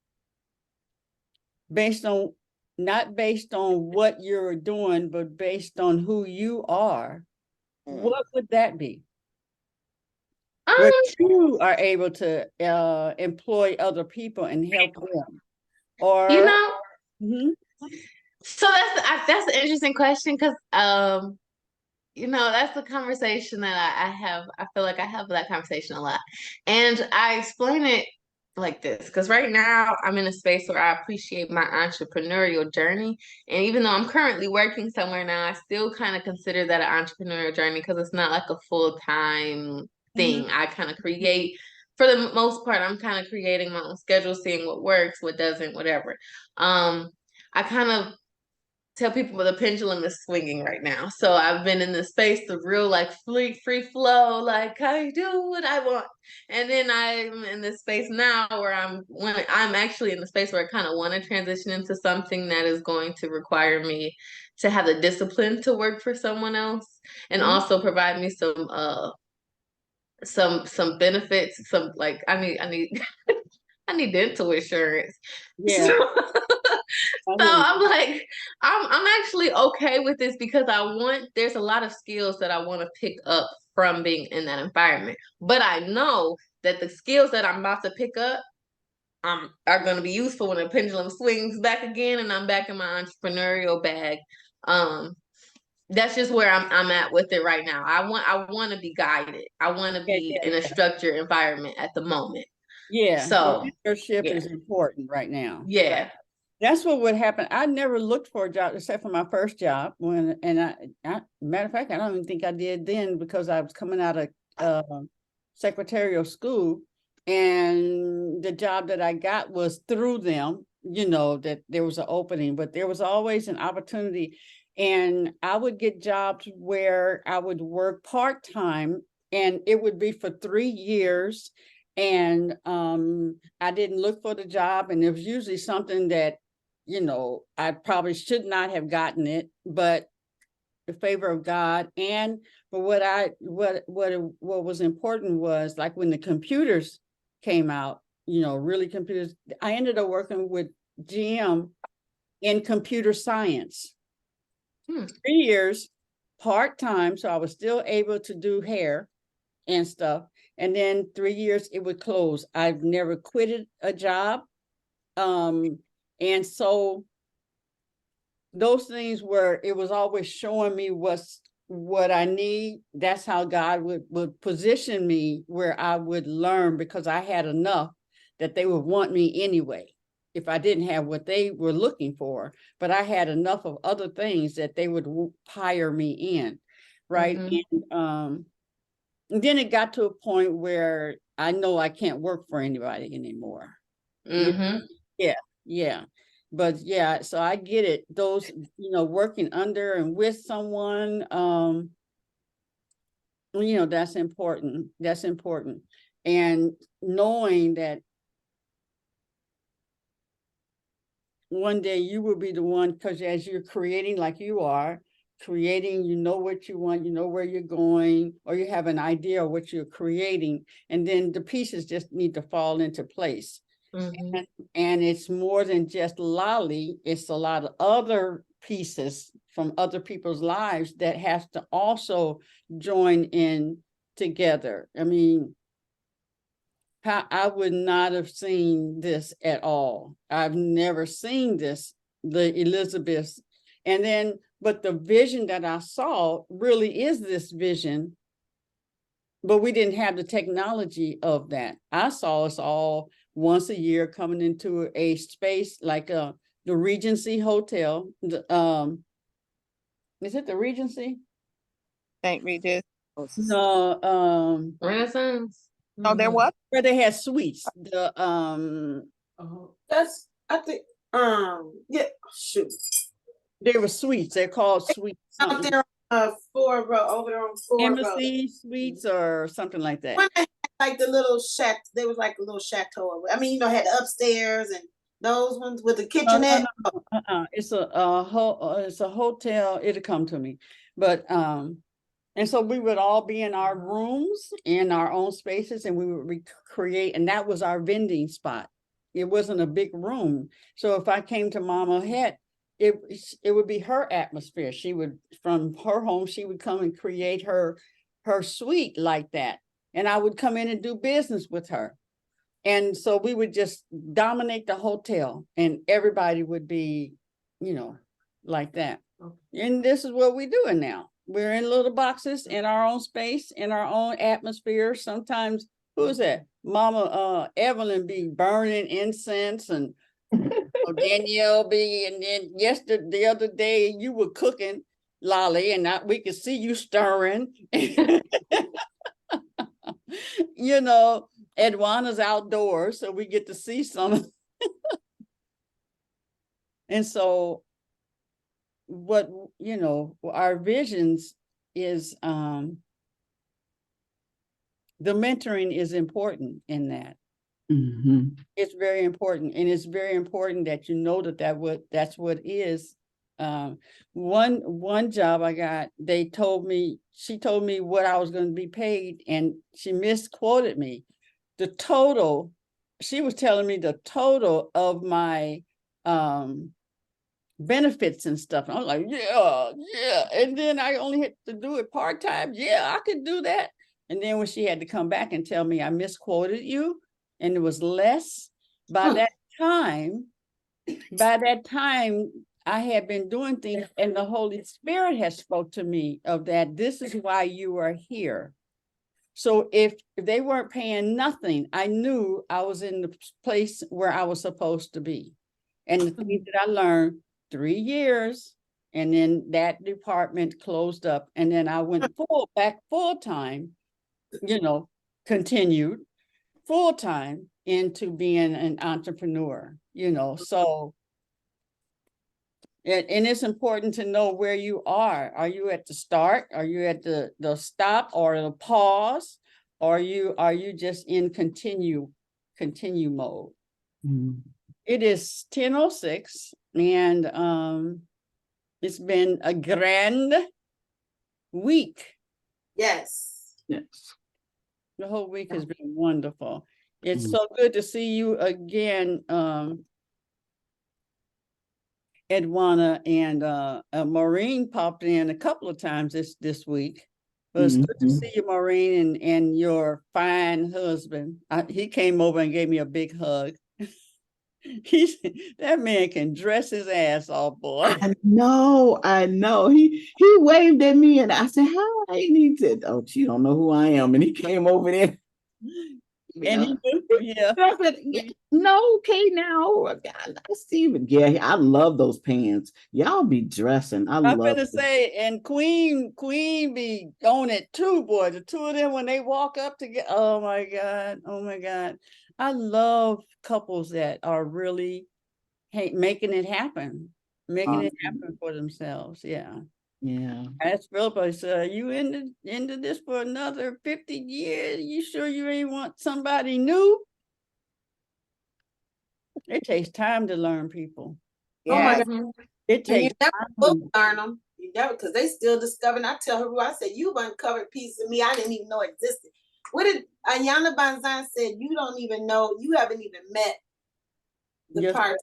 not based on what you're doing, but based on who you are, what would that be? Where you are able to employ other people and help them, or You know, Mhm. so that's an interesting question because that's the conversation that I have. I feel like I have that conversation a lot, and I explain it like this because right now I'm in a space where I appreciate my entrepreneurial journey, and even though I'm currently working somewhere now, I still kind of consider that an entrepreneurial journey because it's not like a full-time thing. I kind of create. For the most part, I'm kind of creating my own schedule, seeing what works, what doesn't, whatever. I kind of tell people the pendulum is swinging right now. So I've been in this space of real like free flow, like I do what I want. And then I'm in this space now where I'm actually in the space where I kind of want to transition into something that is going to require me to have the discipline to work for someone else and also provide me some some benefits, some like I need I need dental insurance. Yeah, So, I so hear you. I'm like, I'm actually okay with this because there's a lot of skills that I want to pick up from being in that environment. But I know that the skills that I'm about to pick up are going to be useful when the pendulum swings back again and I'm back in my entrepreneurial bag. Um, that's just where I'm at with it right now. I want to be guided. I want to Yeah, be yeah, in a yeah. structured environment at the moment. Yeah, the So, mentorship yeah. is important right now. Yeah. That's what would happen. I never looked for a job except for my first job and matter of fact, I don't even think I did then because I was coming out of secretarial school, and the job that I got was through them, that there was an opening, but there was always an opportunity. And I would get jobs where I would work part-time and it would be for 3 years. And I didn't look for the job, and it was usually something that I probably should not have gotten it, but the favor of God. And but what was important was like when the computers came out, really computers, I ended up working with GM in computer science. 3 years part-time, so I was still able to do hair and stuff. And then 3 years it would close. I've never quitted a job. And so those things where it was always showing me what I need. That's how God would position me where I would learn, because I had enough that they would want me anyway if I didn't have what they were looking for. But I had enough of other things that they would hire me in, right? And then it got to a point where I know I can't work for anybody anymore. Yeah, yeah. But yeah, so I get it. Those, working under and with someone, that's important. That's important. And knowing that one day you will be the one, because as you're creating, like you are creating, you know what you want, you know where you're going, or you have an idea of what you're creating, and then the pieces just need to fall into place. And it's more than just Lolly, it's a lot of other pieces from other people's lives that has to also join in together. I mean, I would not have seen this at all. I've never seen this, the Elizabeth. And then, but the vision that I saw really is this vision, but we didn't have the technology of that. I saw us all once a year coming into a space like the Regency Hotel. Is it the Regency? St. Regis. No, Renaissance. No, there was. where they had suites. That's I think yeah, shoot. There were suites. They're called suites. Out there on Ford Road, over there on Ford Road. Embassy suites or something like that. One that had like the little shack, there was like a little chateau. I mean, had the upstairs and those ones with the kitchenette. It's it's a hotel. It'll come to me, but and so we would all be in our rooms in our own spaces, and we would recreate, and that was our vending spot. It wasn't a big room, so if I came to Mama Het, it would be her atmosphere. She would, from her home, she would come and create her suite like that, and I would come in and do business with her. And so we would just dominate the hotel, and everybody would be, like that. And this is what we're doing now. We're in little boxes in our own space, in our own atmosphere. Sometimes, who is that? Mama Evelyn be burning incense, and Danielle be, and then the other day you were cooking, Lolly, and we could see you stirring. Edwana's outdoors, so we get to see some. And so what, our visions is the mentoring is important in that. It's very important, and it's very important that that's what is One job I got, she told me what I was going to be paid, and she misquoted me. The total, she was telling me the total of my benefits and stuff. And I was like, yeah. And then I only had to do it part-time. Yeah, I could do that. And then when she had to come back and tell me I misquoted you and it was less, by that time, I had been doing things, and the Holy Spirit has spoke to me of that. This is why you are here. So if they weren't paying nothing, I knew I was in the place where I was supposed to be. And the things that I learned, 3 years, and then that department closed up, and then I went back full time, continued full time into being an entrepreneur, so. And it's important to know where you are. Are you at the start? Are you at the stop or the pause? Or are you just in continue mode? Mm. It is 10:06, and it's been a grand week. Yes. Yes. The whole week has been wonderful. It's so good to see you again, Edwana, and Maureen popped in a couple of times this week. But it's good to see you, Maureen, and your fine husband. He came over and gave me a big hug. That man can dress his ass off, boy. I know. He waved at me and I said, "Hi." And he said, "Oh, she don't know who I am." And he came over there. And he yeah. I said, "No, okay, now. I see, but yeah, I love those pants. Y'all be dressing. I'm gonna say, and Queen be on it too, boy. The two of them, when they walk up together, oh my God. I love couples that are really making it happen for themselves. Yeah. Yeah. Ask Philippa, said, you into this for another 50 years? You sure you ain't want somebody new? It takes time to learn people. Oh my Yes. God. It takes you never learn them. You never, because they still discovering. I tell her, I said, you've uncovered pieces of me I didn't even know existed. What did Ayana Banzan said? You don't even know, you haven't even met the part.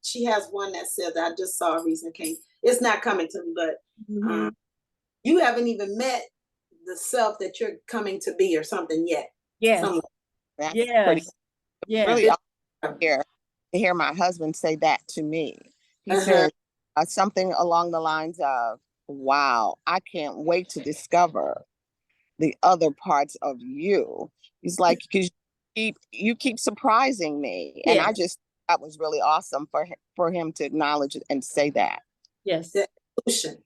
She has one that said that I just saw recently. It's not coming to me, but you haven't even met the self that you're coming to be or something yet. Yes. That's pretty. Yeah. Really awesome to hear my husband say that to me. He said something along the lines of, "Wow, I can't wait to discover the other parts of you." He's like, "Because you keep surprising me," and I just that was really awesome for him to acknowledge and say that. Yes. The evolution.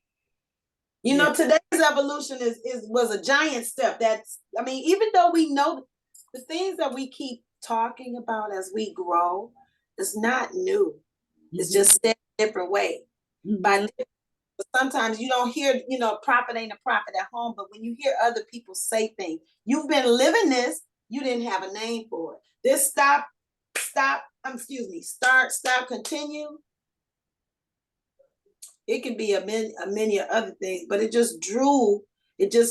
Today's evolution was a giant step. Even though we know the things that we keep talking about as we grow, is not new. It's just said a different way. But sometimes you don't hear, prophet ain't a prophet at home, but when you hear other people say things, you've been living this, you didn't have a name for it. This start, continue. It could be a many other things, but it just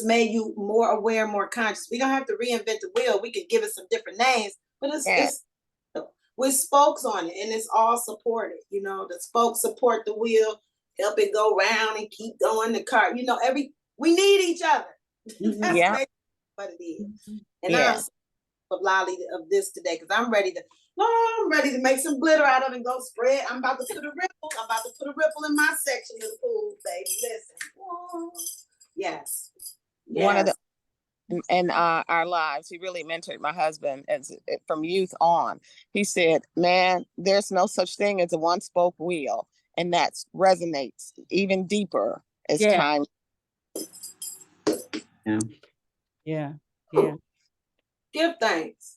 made you more aware, more conscious. We don't have to reinvent the wheel. We could give it some different names, but it's with spokes on it, and it's all supported. The spokes support the wheel, help it go round and keep going. The car, we need each other. That's what it is. And I'm of Lolly of this today because I'm ready to make some glitter out of it and go spread. I'm about to put a ripple in my section of the pool, baby. Listen. Yes. One of the in our lives, he really mentored my husband from youth on. He said, "Man, there's no such thing as a one spoke wheel," and that resonates even deeper as time. Yeah. Give thanks.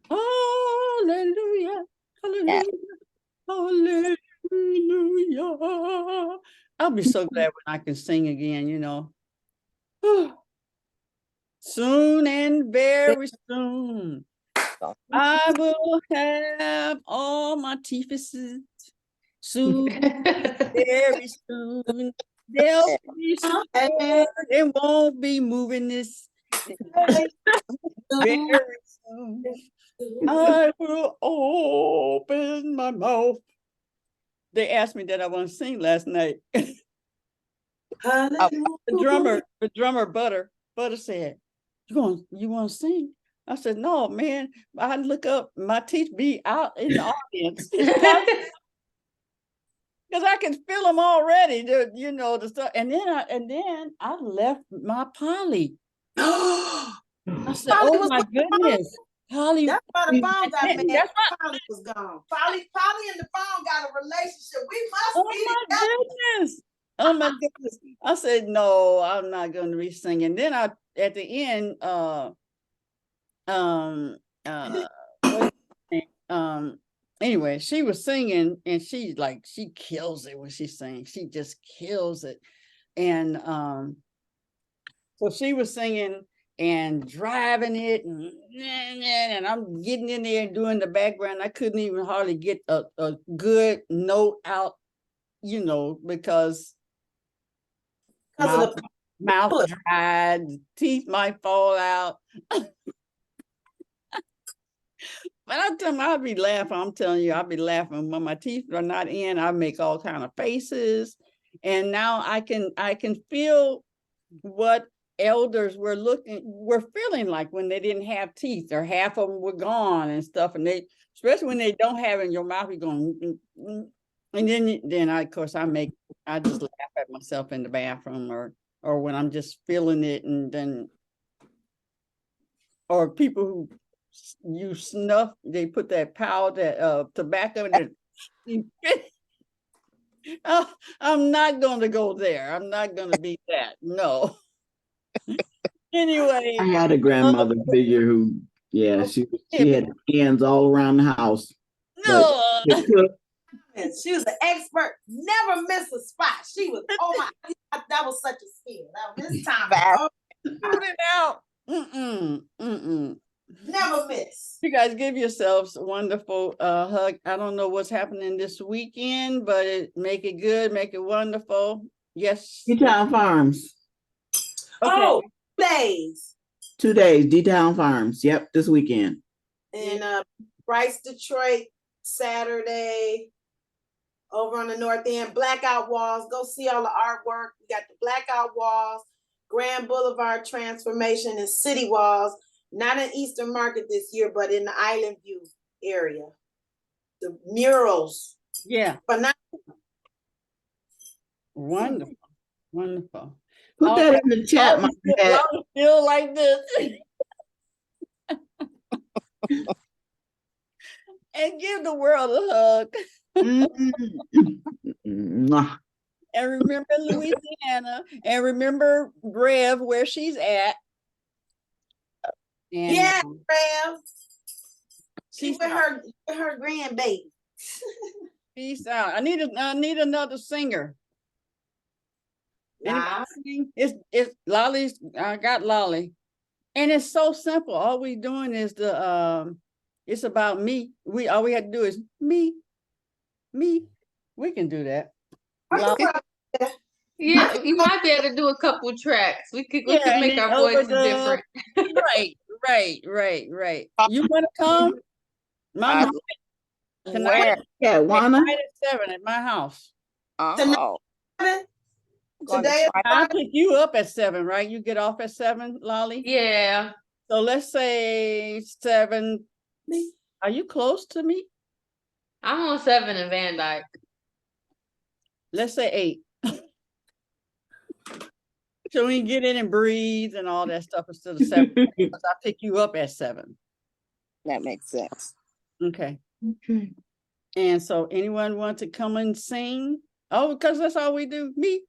Hallelujah. Hallelujah. I'll be so glad when I can sing again, Soon and very soon, I will have all my teeth Soon, very soon, they'll be scared and won't be moving this. Very soon, I will open my mouth. They asked me that I want to sing last night. The drummer Butter said, you want to sing? I said, no, man. I look up, my teeth be out in the audience. Because I can feel them already, the stuff. And then I left my Polly. I said, Polly oh was my goodness. Polly. That's why the phone got mad. That's why. Polly was gone. Polly and the phone got a relationship. We must Oh be my together. goodness. Oh my goodness. I said, no, I'm not going to be singing. Then at the end, anyway, she was singing and she kills it when she sings. She just kills it. And so she was singing and driving it and I'm getting in there and doing the background. I couldn't even hardly get a good note out, because mouth dried, teeth might fall out. But I'll be laughing. I'm telling you, I'll be laughing when my teeth are not in. I make all kind of faces, and now I can feel what elders were feeling like when they didn't have teeth or half of them were gone and stuff. And especially when they don't have it in your mouth, you're going, and then I just laugh at myself in the bathroom or when I'm just feeling it, and then or people who you snuff, they put that powder, tobacco in it. I'm not going to go there. I'm not going to be that. No. Anyway, I had a grandmother figure who, she had hands all around the house. No. She was an expert, never missed a spot. She was, oh my, that was such a skill. That was this time. Put it out. Never miss. You guys give yourselves a wonderful hug. I don't know what's happening this weekend, but make it good, make it wonderful. Yes. D-Town Farms. Okay. Oh, 2 days. 2 days, D-Town Farms. Yep, this weekend. And Bryce, Detroit, Saturday. Over on the north end, blackout walls. Go see all the artwork. We got the blackout walls, Grand Boulevard transformation, and city walls. Not in Eastern Market this year, but in the Island View area. The murals. Yeah. But not Wonderful. Wonderful. Put that in the chat, my dad. Feel like this. And give the world a hug. And remember Louisiana, and remember Rev where she's at. And yeah, Rev. She's with out. her grandbaby. Peace out. I need another singer. Nah. It's Lolly's. I got Lolly, and it's so simple. All we doing is it's about me. All we had to do is me. We can do that. Yeah, you might be able to do a couple tracks. We could make our voices different. Right. You want to come? Mama, tonight? Yeah, wanna? Tonight at 7 at my house. Oh. Today I'll pick you up at 7, right? You get off at 7, Lolly? Yeah. So let's say 7. Are you close to me? I'm on 7 in Van Dyke. Let's say 8. So we can get in and breathe and all that stuff instead of 7. Because I'll pick you up at 7. That makes sense. Okay. And so anyone want to come and sing? Oh, because that's all we do. Me.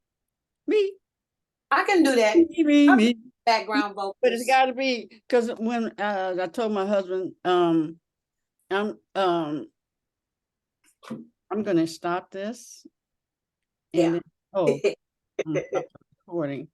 I can do that. Me. Background vocals. But it's got to be, because when I told my husband, I'm going to stop this. Yeah. And then, I'm recording.